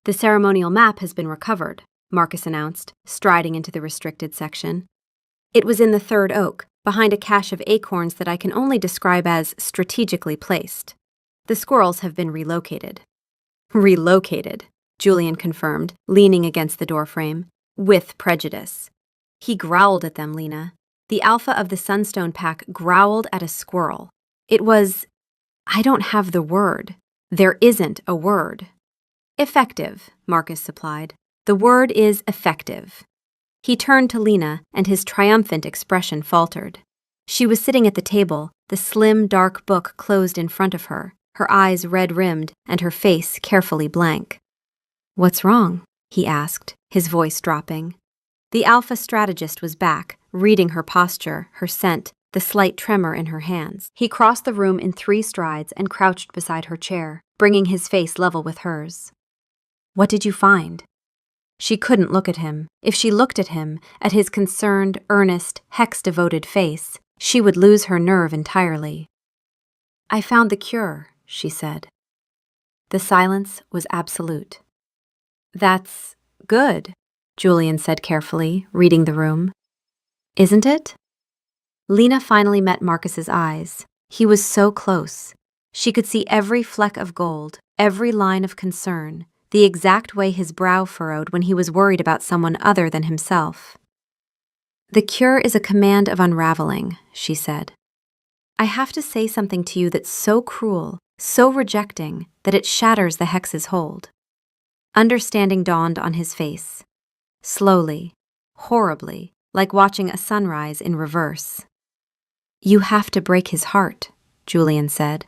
"The ceremonial map has been recovered," Marcus announced, striding into the restricted section. "It was in the third oak, behind a cache of acorns that I can only describe as strategically placed. The squirrels have been relocated." "Relocated," Julian confirmed, leaning against the doorframe. "With prejudice." He growled at them, Lena. The alpha of the Sunstone Pack growled at a squirrel. It was, I don't have the word. There isn't a word. "Effective," Marcus supplied. "The word is effective." He turned to Lena, and his triumphant expression faltered. She was sitting at the table, the slim, dark book closed in front of her, her eyes red-rimmed and her face carefully blank. "What's wrong?" he asked, his voice dropping. The alpha strategist was back, reading her posture, her scent, the slight tremor in her hands. He crossed the room in 3 strides and crouched beside her chair, bringing his face level with hers. "What did you find?" She couldn't look at him. If she looked at him, at his concerned, earnest, hex-devoted face, she would lose her nerve entirely. "I found the cure," she said. The silence was absolute. "That's good," Julian said carefully, reading the room. "Isn't it?" Lena finally met Marcus's eyes. He was so close. She could see every fleck of gold, every line of concern, the exact way his brow furrowed when he was worried about someone other than himself. "The cure is a command of unraveling," she said. "I have to say something to you that's so cruel, so rejecting, that it shatters the hex's hold." Understanding dawned on his face. Slowly, horribly, like watching a sunrise in reverse. "You have to break his heart," Julian said.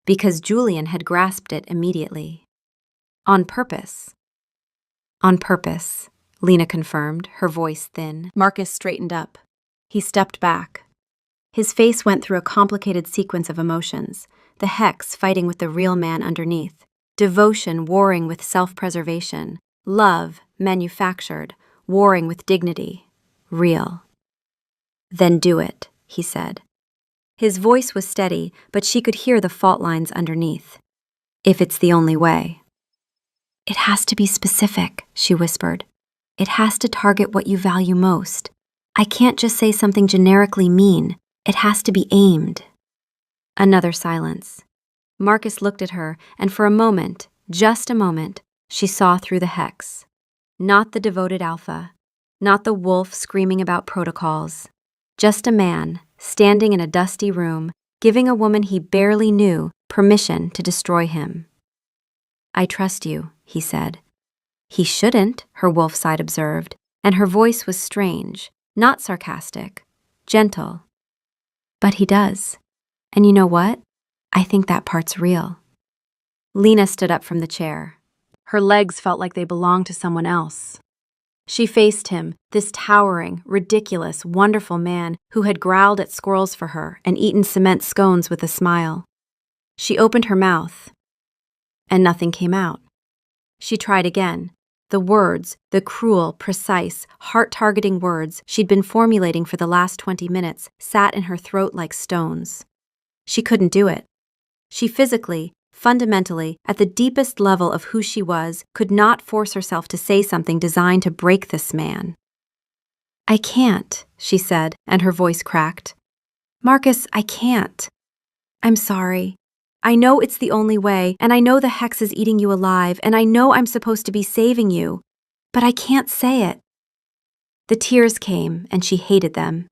Because Julian had grasped it immediately. "On purpose." "On purpose," Lena confirmed, her voice thin. Marcus straightened up. He stepped back. His face went through a complicated sequence of emotions, the hex fighting with the real man underneath, devotion warring with self-preservation, love manufactured, warring with dignity, real. "Then do it," he said. His voice was steady, but she could hear the fault lines underneath. "If it's the only way." "It has to be specific," she whispered. "It has to target what you value most. I can't just say something generically mean. It has to be aimed." Another silence. Marcus looked at her, and for a moment, just a moment, she saw through the hex. Not the devoted alpha, not the wolf screaming about protocols. Just a man, standing in a dusty room, giving a woman he barely knew permission to destroy him. "I trust you," he said. "He shouldn't," her wolf side observed, and her voice was strange, not sarcastic, gentle. "But he does. And you know what? I think that part's real." Lena stood up from the chair. Her legs felt like they belonged to someone else. She faced him, this towering, ridiculous, wonderful man who had growled at squirrels for her and eaten cement scones with a smile. She opened her mouth, and nothing came out. She tried again. The words, the cruel, precise, heart-targeting words she'd been formulating for the last 20 minutes, sat in her throat like stones. She couldn't do it. She physically, fundamentally, at the deepest level of who she was, could not force herself to say something designed to break this man. "I can't," she said, and her voice cracked. "Marcus, I can't. I'm sorry. I know it's the only way, and I know the hex is eating you alive, and I know I'm supposed to be saving you, but I can't say it." The tears came, and she hated them.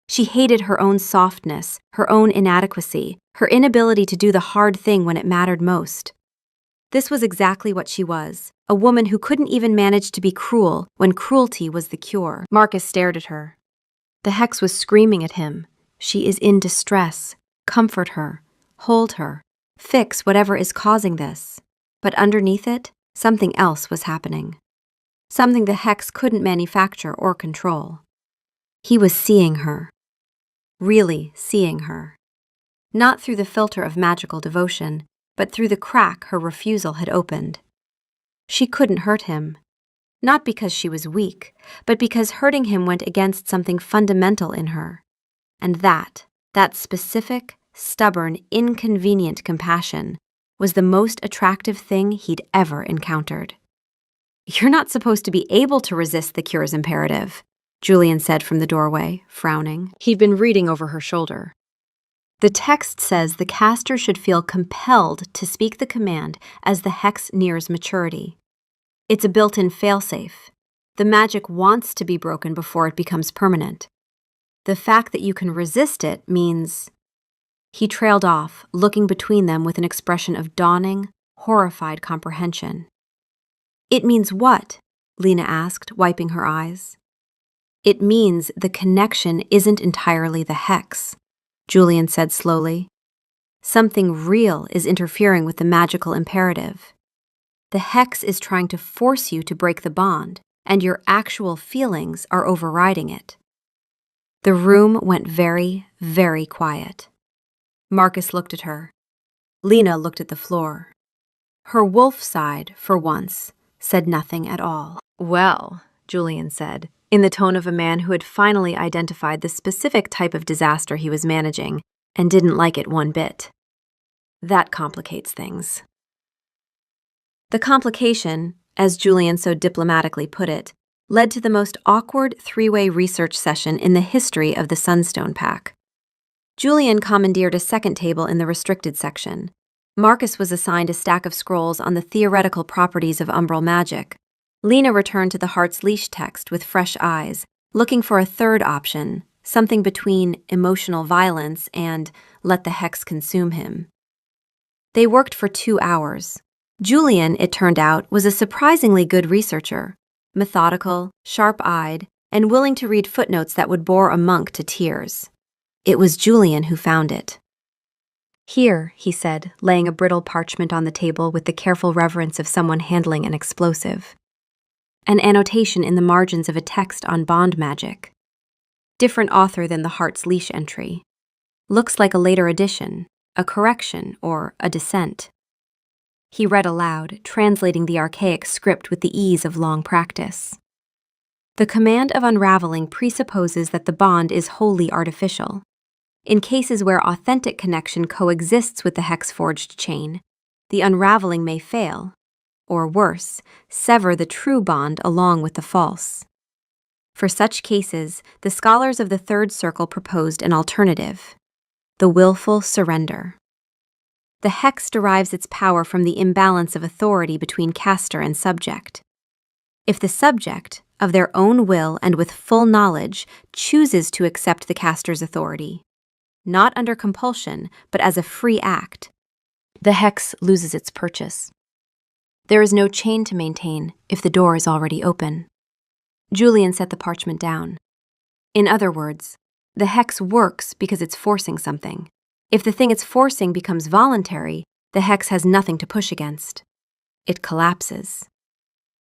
She hated her own softness, her own inadequacy, her inability to do the hard thing when it mattered most. This was exactly what she was, a woman who couldn't even manage to be cruel when cruelty was the cure. Marcus stared at her. The hex was screaming at him. "She is in distress. Comfort her. Hold her. Fix whatever is causing this." But underneath it, something else was happening. Something the hex couldn't manufacture or control. He was seeing her. Really seeing her. Not through the filter of magical devotion, but through the crack her refusal had opened. She couldn't hurt him. Not because she was weak, but because hurting him went against something fundamental in her. And that specific, stubborn, inconvenient compassion was the most attractive thing he'd ever encountered. "You're not supposed to be able to resist the cure's imperative," Julian said from the doorway, frowning. He'd been reading over her shoulder. "The text says the caster should feel compelled to speak the command as the hex nears maturity. It's a built-in failsafe. The magic wants to be broken before it becomes permanent. The fact that you can resist it means..." He trailed off, looking between them with an expression of dawning, horrified comprehension. "It means what?" Lena asked, wiping her eyes. "It means the connection isn't entirely the hex," Julian said slowly. "Something real is interfering with the magical imperative. The hex is trying to force you to break the bond, and your actual feelings are overriding it." The room went very, very quiet. Marcus looked at her. Lena looked at the floor. Her wolf side, for once, said nothing at all. "Well," Julian said, in the tone of a man who had finally identified the specific type of disaster he was managing and didn't like it one bit. "That complicates things." The complication, as Julian so diplomatically put it, led to the most awkward three-way research session in the history of the Sunstone Pack. Julian commandeered a second table in the restricted section. Marcus was assigned a stack of scrolls on the theoretical properties of umbral magic. Lena returned to the Heart's Leash text with fresh eyes, looking for a third option, something between emotional violence and let the hex consume him. They worked for 2 hours. Julian, it turned out, was a surprisingly good researcher, methodical, sharp-eyed, and willing to read footnotes that would bore a monk to tears. It was Julian who found it. "Here," he said, laying a brittle parchment on the table with the careful reverence of someone handling an explosive. An annotation in the margins of a text on bond magic. Different author than the Heart's Leash entry. Looks like a later edition, a correction, or a dissent. He read aloud, translating the archaic script with the ease of long practice. The command of unraveling presupposes that the bond is wholly artificial. In cases where authentic connection coexists with the hex-forged chain, the unraveling may fail, or worse, sever the true bond along with the false. For such cases, the scholars of the third circle proposed an alternative: the willful surrender. The hex derives its power from the imbalance of authority between caster and subject. If the subject, of their own will and with full knowledge, chooses to accept the caster's authority, not under compulsion, but as a free act, the hex loses its purchase. There is no chain to maintain if the door is already open. Julian set the parchment down. In other words, the hex works because it's forcing something. If the thing it's forcing becomes voluntary, the hex has nothing to push against. It collapses.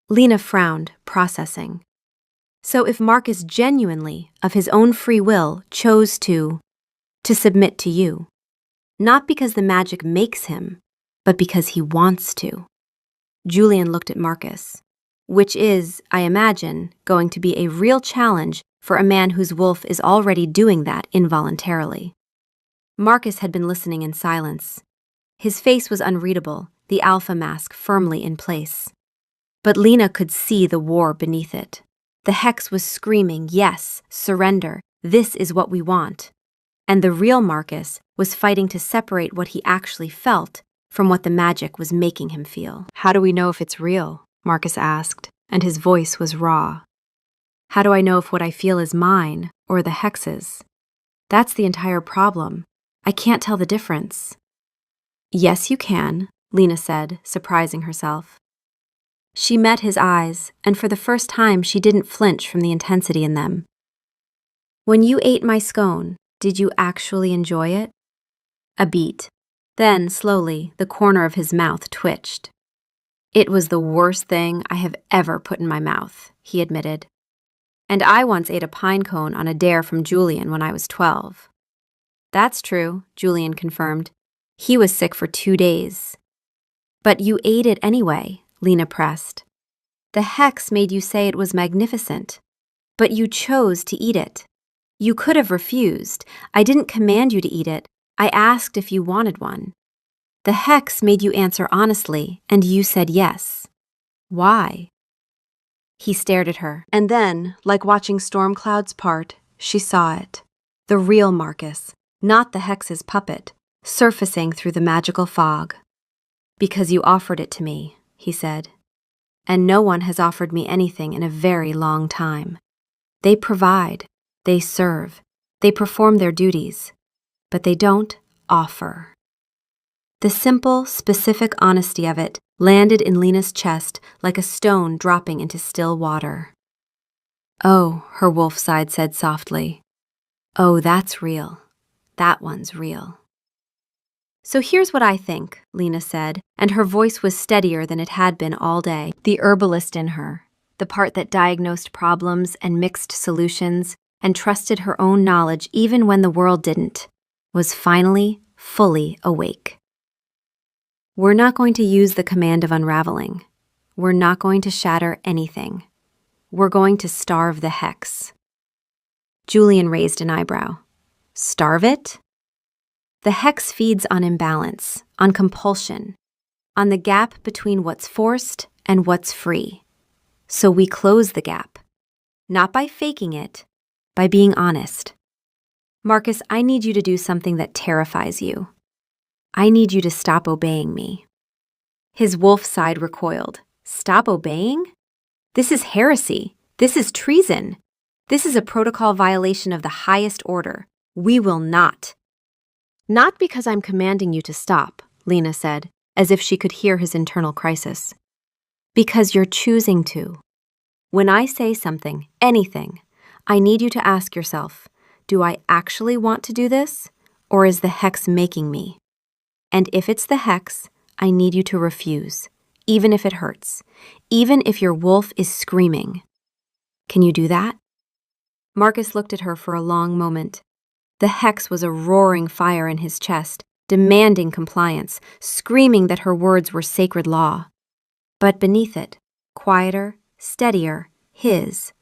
Lena frowned, processing. So if Marcus genuinely, of his own free will, chose to submit to you, not because the magic makes him, but because he wants to. Julian looked at Marcus, which is, I imagine, going to be a real challenge for a man whose wolf is already doing that involuntarily. Marcus had been listening in silence. His face was unreadable, the alpha mask firmly in place. But Lena could see the war beneath it. The hex was screaming, yes, surrender, this is what we want. And the real Marcus was fighting to separate what he actually felt from what the magic was making him feel. How do we know if it's real? Marcus asked, and his voice was raw. How do I know if what I feel is mine or the hex's? That's the entire problem. I can't tell the difference. Yes, you can, Lena said, surprising herself. She met his eyes, and for the first time she didn't flinch from the intensity in them. When you ate my scone, did you actually enjoy it? A beat. Then, slowly, the corner of his mouth twitched. It was the worst thing I have ever put in my mouth, he admitted. And I once ate a pine cone on a dare from Julian when I was 12. That's true, Julian confirmed. He was sick for 2 days. But you ate it anyway, Lena pressed. The hex made you say it was magnificent. But you chose to eat it. You could have refused. I didn't command you to eat it. I asked if you wanted one. The hex made you answer honestly, and you said yes. Why? He stared at her, and then, like watching storm clouds part, she saw it. The real Marcus, not the hex's puppet, surfacing through the magical fog. Because you offered it to me, he said. And no one has offered me anything in a very long time. They provide, they serve, they perform their duties, but they don't offer. The simple, specific honesty of it landed in Lena's chest like a stone dropping into still water. Oh, her wolf side said softly. Oh, that's real. That one's real. So here's what I think, Lena said, and her voice was steadier than it had been all day. The herbalist in her, the part that diagnosed problems and mixed solutions and trusted her own knowledge even when the world didn't, was finally fully awake. We're not going to use the command of unraveling. We're not going to shatter anything. We're going to starve the hex. Julian raised an eyebrow. Starve it? The hex feeds on imbalance, on compulsion, on the gap between what's forced and what's free. So we close the gap, not by faking it, by being honest. Marcus, I need you to do something that terrifies you. I need you to stop obeying me. His wolf side recoiled. Stop obeying? This is heresy. This is treason. This is a protocol violation of the highest order. We will not. Not because I'm commanding you to stop, Lena said, as if she could hear his internal crisis. Because you're choosing to. When I say something, anything, I need you to ask yourself, do I actually want to do this, or is the hex making me? And if it's the hex, I need you to refuse, even if it hurts, even if your wolf is screaming. Can you do that? Marcus looked at her for a long moment. The hex was a roaring fire in his chest, demanding compliance, screaming that her words were sacred law. But beneath it, quieter, steadier, his,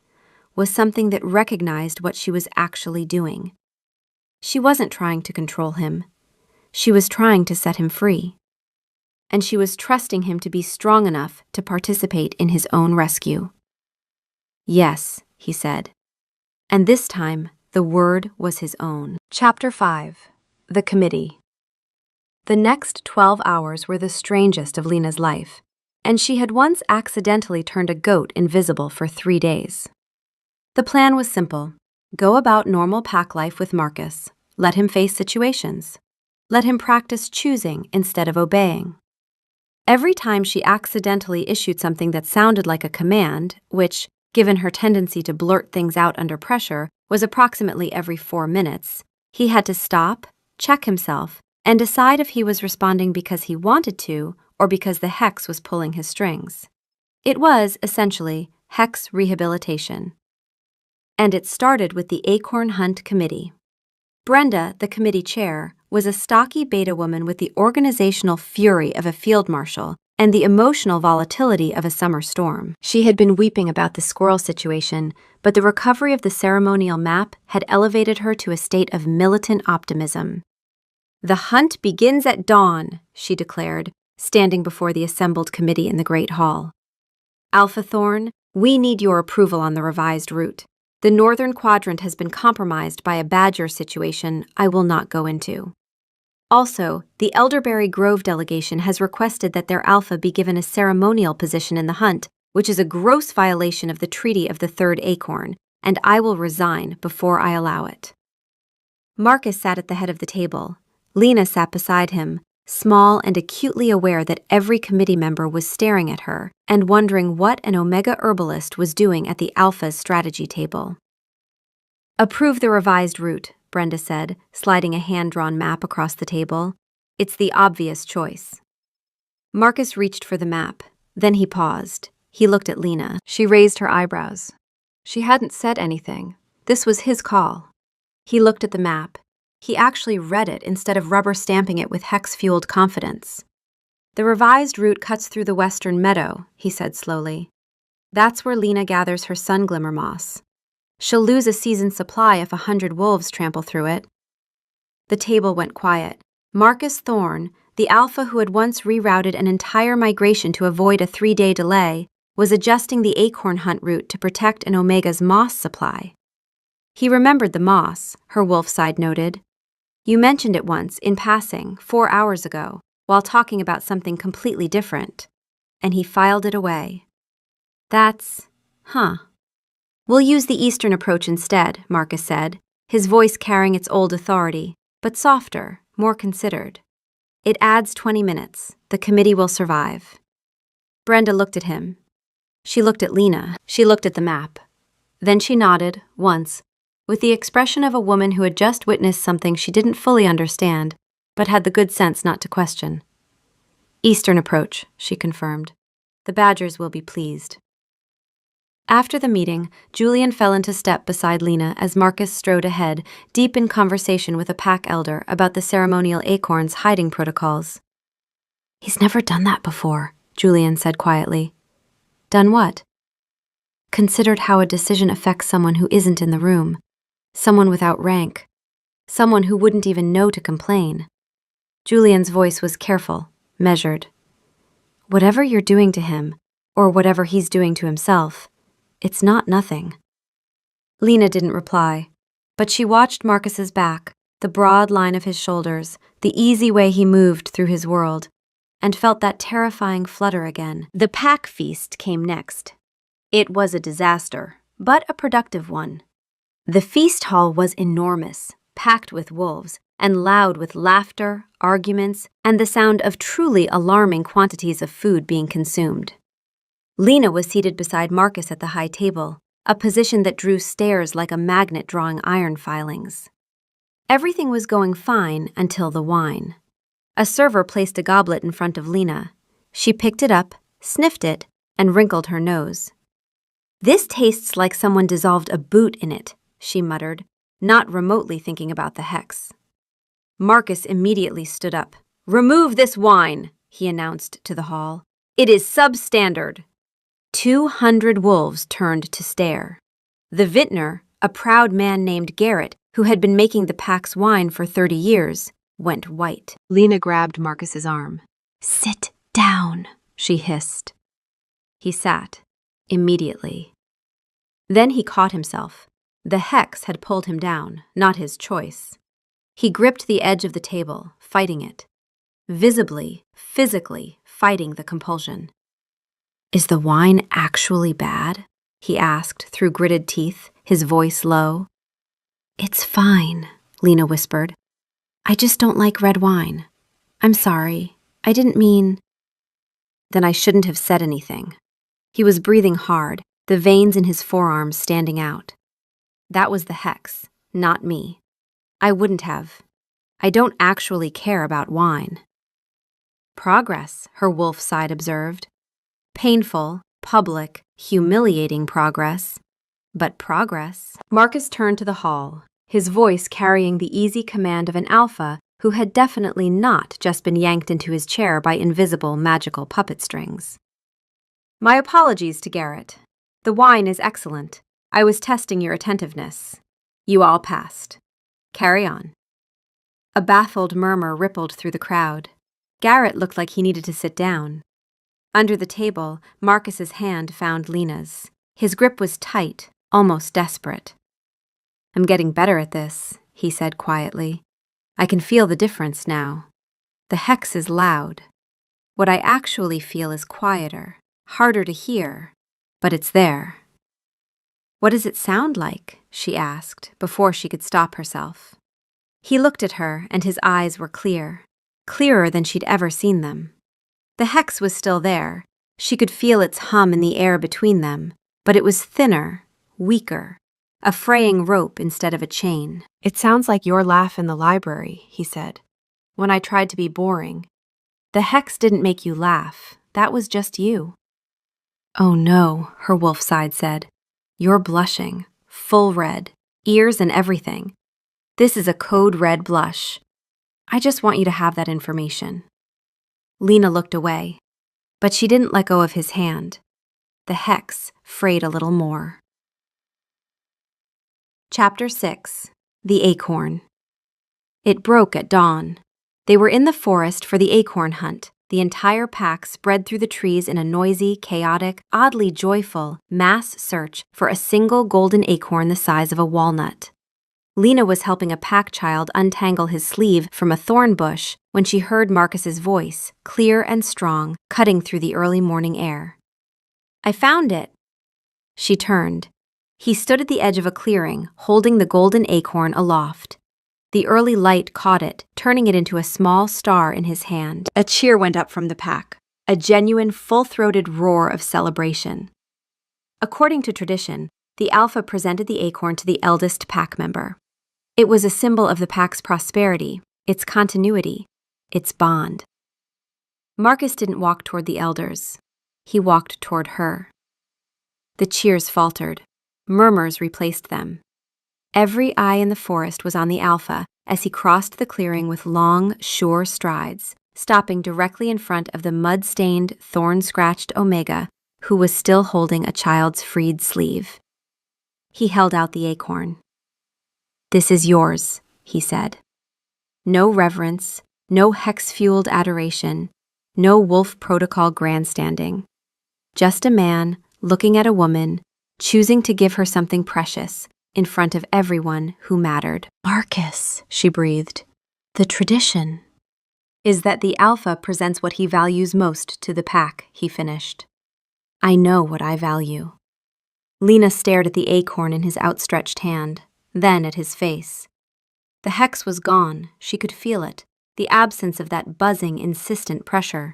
was something that recognized what she was actually doing. She wasn't trying to control him. She was trying to set him free. And she was trusting him to be strong enough to participate in his own rescue. Yes, he said. And this time, the word was his own. Chapter 5. The Committee. The next 12 hours were the strangest of Lena's life, and she had once accidentally turned a goat invisible for 3 days. The plan was simple. Go about normal pack life with Marcus. Let him face situations. Let him practice choosing instead of obeying. Every time she accidentally issued something that sounded like a command, which, given her tendency to blurt things out under pressure, was approximately every 4 minutes, he had to stop, check himself, and decide if he was responding because he wanted to or because the hex was pulling his strings. It was, essentially, hex rehabilitation. And it started with the Acorn Hunt Committee. Brenda, the committee chair, was a stocky beta woman with the organizational fury of a field marshal and the emotional volatility of a summer storm. She had been weeping about the squirrel situation, but the recovery of the ceremonial map had elevated her to a state of militant optimism. "The hunt begins at dawn," she declared, standing before the assembled committee in the Great Hall. "Alpha Thorn, we need your approval on the revised route. The northern quadrant has been compromised by a badger situation I will not go into. Also, the Elderberry Grove delegation has requested that their Alpha be given a ceremonial position in the hunt, which is a gross violation of the Treaty of the Third Acorn, and I will resign before I allow it." Marcus sat at the head of the table. Lena sat beside him, small and acutely aware that every committee member was staring at her and wondering what an Omega herbalist was doing at the Alpha's strategy table. "Approve the revised route," Brenda said, sliding a hand-drawn map across the table. "It's the obvious choice." Marcus reached for the map. Then he paused. He looked at Lena. She raised her eyebrows. She hadn't said anything. This was his call. He looked at the map. He actually read it instead of rubber-stamping it with hex-fueled confidence. "The revised route cuts through the western meadow," he said slowly. "That's where Lena gathers her sun glimmer moss. She'll lose a season's supply if 100 wolves trample through it." The table went quiet. Marcus Thorne, the Alpha who had once rerouted an entire migration to avoid a 3-day delay, was adjusting the acorn hunt route to protect an Omega's moss supply. He remembered the moss, her wolf side noted. "You mentioned it once, in passing, 4 hours ago, while talking about something completely different." And he filed it away. "Huh. We'll use the eastern approach instead," Marcus said, his voice carrying its old authority, but softer, more considered. "It adds 20 minutes. The committee will survive." Brenda looked at him. She looked at Lena. She looked at the map. Then she nodded, once, with the expression of a woman who had just witnessed something she didn't fully understand, but had the good sense not to question. "Eastern approach," she confirmed. "The badgers will be pleased." After the meeting, Julian fell into step beside Lena as Marcus strode ahead, deep in conversation with a pack elder about the ceremonial acorn's hiding protocols. "He's never done that before," Julian said quietly. "Done what?" "Considered how a decision affects someone who isn't in the room. Someone without rank. Someone who wouldn't even know to complain." Julian's voice was careful, measured. "Whatever you're doing to him, or whatever he's doing to himself, it's not nothing." Lena didn't reply, but she watched Marcus's back, the broad line of his shoulders, the easy way he moved through his world, and felt that terrifying flutter again. The pack feast came next. It was a disaster, but a productive one. The feast hall was enormous, packed with wolves, and loud with laughter, arguments, and the sound of truly alarming quantities of food being consumed. Lena was seated beside Marcus at the high table, a position that drew stares like a magnet drawing iron filings. Everything was going fine until the wine. A server placed a goblet in front of Lena. She picked it up, sniffed it, and wrinkled her nose. "This tastes like someone dissolved a boot in it," she muttered, not remotely thinking about the hex. Marcus immediately stood up. "Remove this wine," he announced to the hall. "It is substandard." 200 wolves turned to stare. The vintner, a proud man named Garrett, who had been making the pack's wine for 30 years, went white. Lena grabbed Marcus's arm. "Sit down," she hissed. He sat, immediately. Then he caught himself. The hex had pulled him down, not his choice. He gripped the edge of the table, fighting it. Visibly, physically fighting the compulsion. "Is the wine actually bad?" he asked through gritted teeth, his voice low. "It's fine," Lena whispered. "I just don't like red wine. I'm sorry. I didn't mean—" Then I shouldn't have said anything. He was breathing hard, the veins in his forearms standing out. That was the hex, not me. I wouldn't have. I don't actually care about wine. "Progress," her wolf side observed. "Painful, public, humiliating progress. But progress." Marcus turned to the hall, his voice carrying the easy command of an alpha who had definitely not just been yanked into his chair by invisible magical puppet strings. "My apologies to Garrett. The wine is excellent. I was testing your attentiveness. You all passed. Carry on." A baffled murmur rippled through the crowd. Garrett looked like he needed to sit down. Under the table, Marcus's hand found Lena's. His grip was tight, almost desperate. "I'm getting better at this," he said quietly. "I can feel the difference now. The hex is loud. What I actually feel is quieter, harder to hear, but it's there." "What does it sound like?" she asked, before she could stop herself. He looked at her, and his eyes were clear, clearer than she'd ever seen them. The hex was still there. She could feel its hum in the air between them, but it was thinner, weaker, a fraying rope instead of a chain. "It sounds like your laugh in the library," he said, "when I tried to be boring. The hex didn't make you laugh. That was just you." "Oh no," her wolf side said. "You're blushing, full red, ears and everything. This is a code red blush. I just want you to have that information." Lena looked away, but she didn't let go of his hand. The hex frayed a little more. Chapter 6. The Acorn. It broke at dawn. They were in the forest for the acorn hunt, the entire pack spread through the trees in a noisy, chaotic, oddly joyful, mass search for a single golden acorn the size of a walnut. Lena was helping a pack child untangle his sleeve from a thorn bush when she heard Marcus's voice, clear and strong, cutting through the early morning air. "I found it." She turned. He stood at the edge of a clearing, holding the golden acorn aloft. The early light caught it, turning it into a small star in his hand. A cheer went up from the pack, a genuine, full-throated roar of celebration. According to tradition, the alpha presented the acorn to the eldest pack member. It was a symbol of the pack's prosperity, its continuity, its bond. Marcus didn't walk toward the elders. He walked toward her. The cheers faltered. Murmurs replaced them. Every eye in the forest was on the alpha as he crossed the clearing with long, sure strides, stopping directly in front of the mud-stained, thorn-scratched Omega, who was still holding a child's freed sleeve. He held out the acorn. "This is yours," he said. No reverence, no hex-fueled adoration, no wolf protocol grandstanding. Just a man looking at a woman, choosing to give her something precious in front of everyone who mattered. "Marcus," she breathed, "the tradition is that the alpha presents what he values most to the pack," he finished. "I know what I value." Lena stared at the acorn in his outstretched hand, then at his face. The hex was gone, she could feel it, the absence of that buzzing, insistent pressure.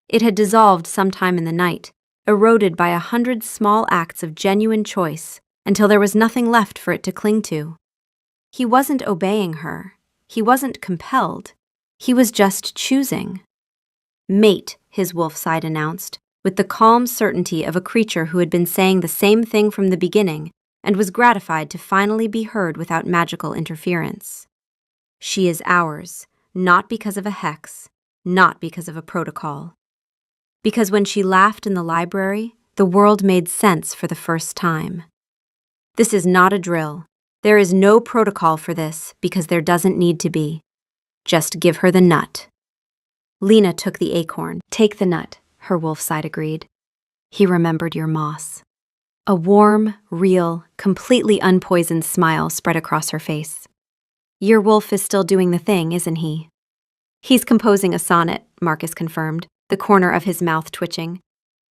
It had dissolved sometime in the night, eroded by 100 small acts of genuine choice, until there was nothing left for it to cling to. He wasn't obeying her. He wasn't compelled. He was just choosing. "Mate," his wolf side announced, with the calm certainty of a creature who had been saying the same thing from the beginning and was gratified to finally be heard without magical interference. She is ours, not because of a hex, not because of a protocol. Because when she laughed in the library, the world made sense for the first time. This is not a drill. There is no protocol for this because there doesn't need to be. Just give her the nut. Lena took the acorn. Take the nut, her wolf side agreed. He remembered your moss. A warm, real, completely unpoisoned smile spread across her face. Your wolf is still doing the thing, isn't he? He's composing a sonnet, Marcus confirmed, the corner of his mouth twitching.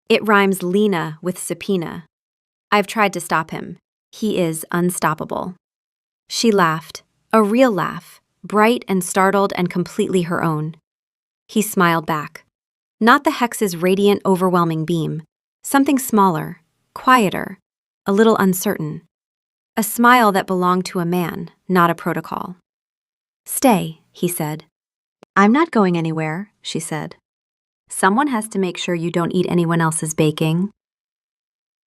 It rhymes Lena with subpoena. I've tried to stop him. He is unstoppable. She laughed, a real laugh, bright and startled and completely her own. He smiled back. Not the hex's radiant, overwhelming beam. Something smaller, quieter, a little uncertain. A smile that belonged to a man, not a protocol. Stay, he said. I'm not going anywhere, she said. Someone has to make sure you don't eat anyone else's baking.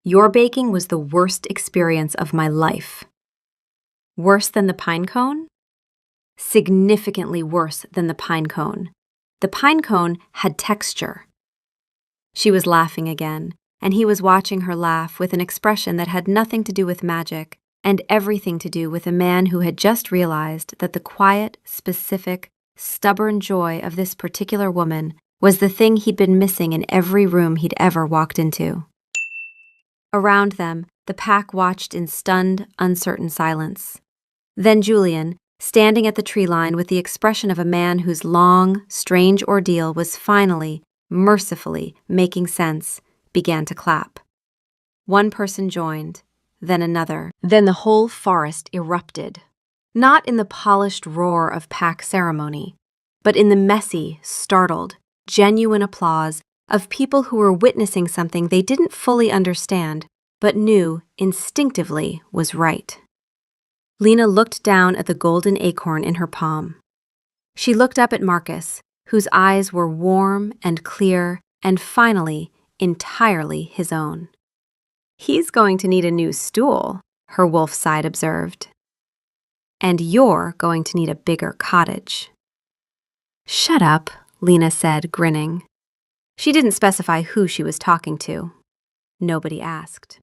Your baking was the worst experience of my life. Worse than the pine cone? Significantly worse than the pine cone. The pine cone had texture. She was laughing again, and he was watching her laugh with an expression that had nothing to do with magic and everything to do with a man who had just realized that the quiet, specific, stubborn joy of this particular woman was the thing he'd been missing in every room he'd ever walked into. Around them, the pack watched in stunned, uncertain silence. Then Julian, standing at the tree line with the expression of a man whose long, strange ordeal was finally, mercifully making sense, began to clap. One person joined, then another. Then the whole forest erupted. Not in the polished roar of pack ceremony, but in the messy, startled, genuine applause of people who were witnessing something they didn't fully understand, but knew instinctively was right. Lena looked down at the golden acorn in her palm. She looked up at Marcus, whose eyes were warm and clear and finally entirely his own. He's going to need a new stool, her wolf side observed. And you're going to need a bigger cottage. Shut up, Lena said, grinning. She didn't specify who she was talking to. Nobody asked.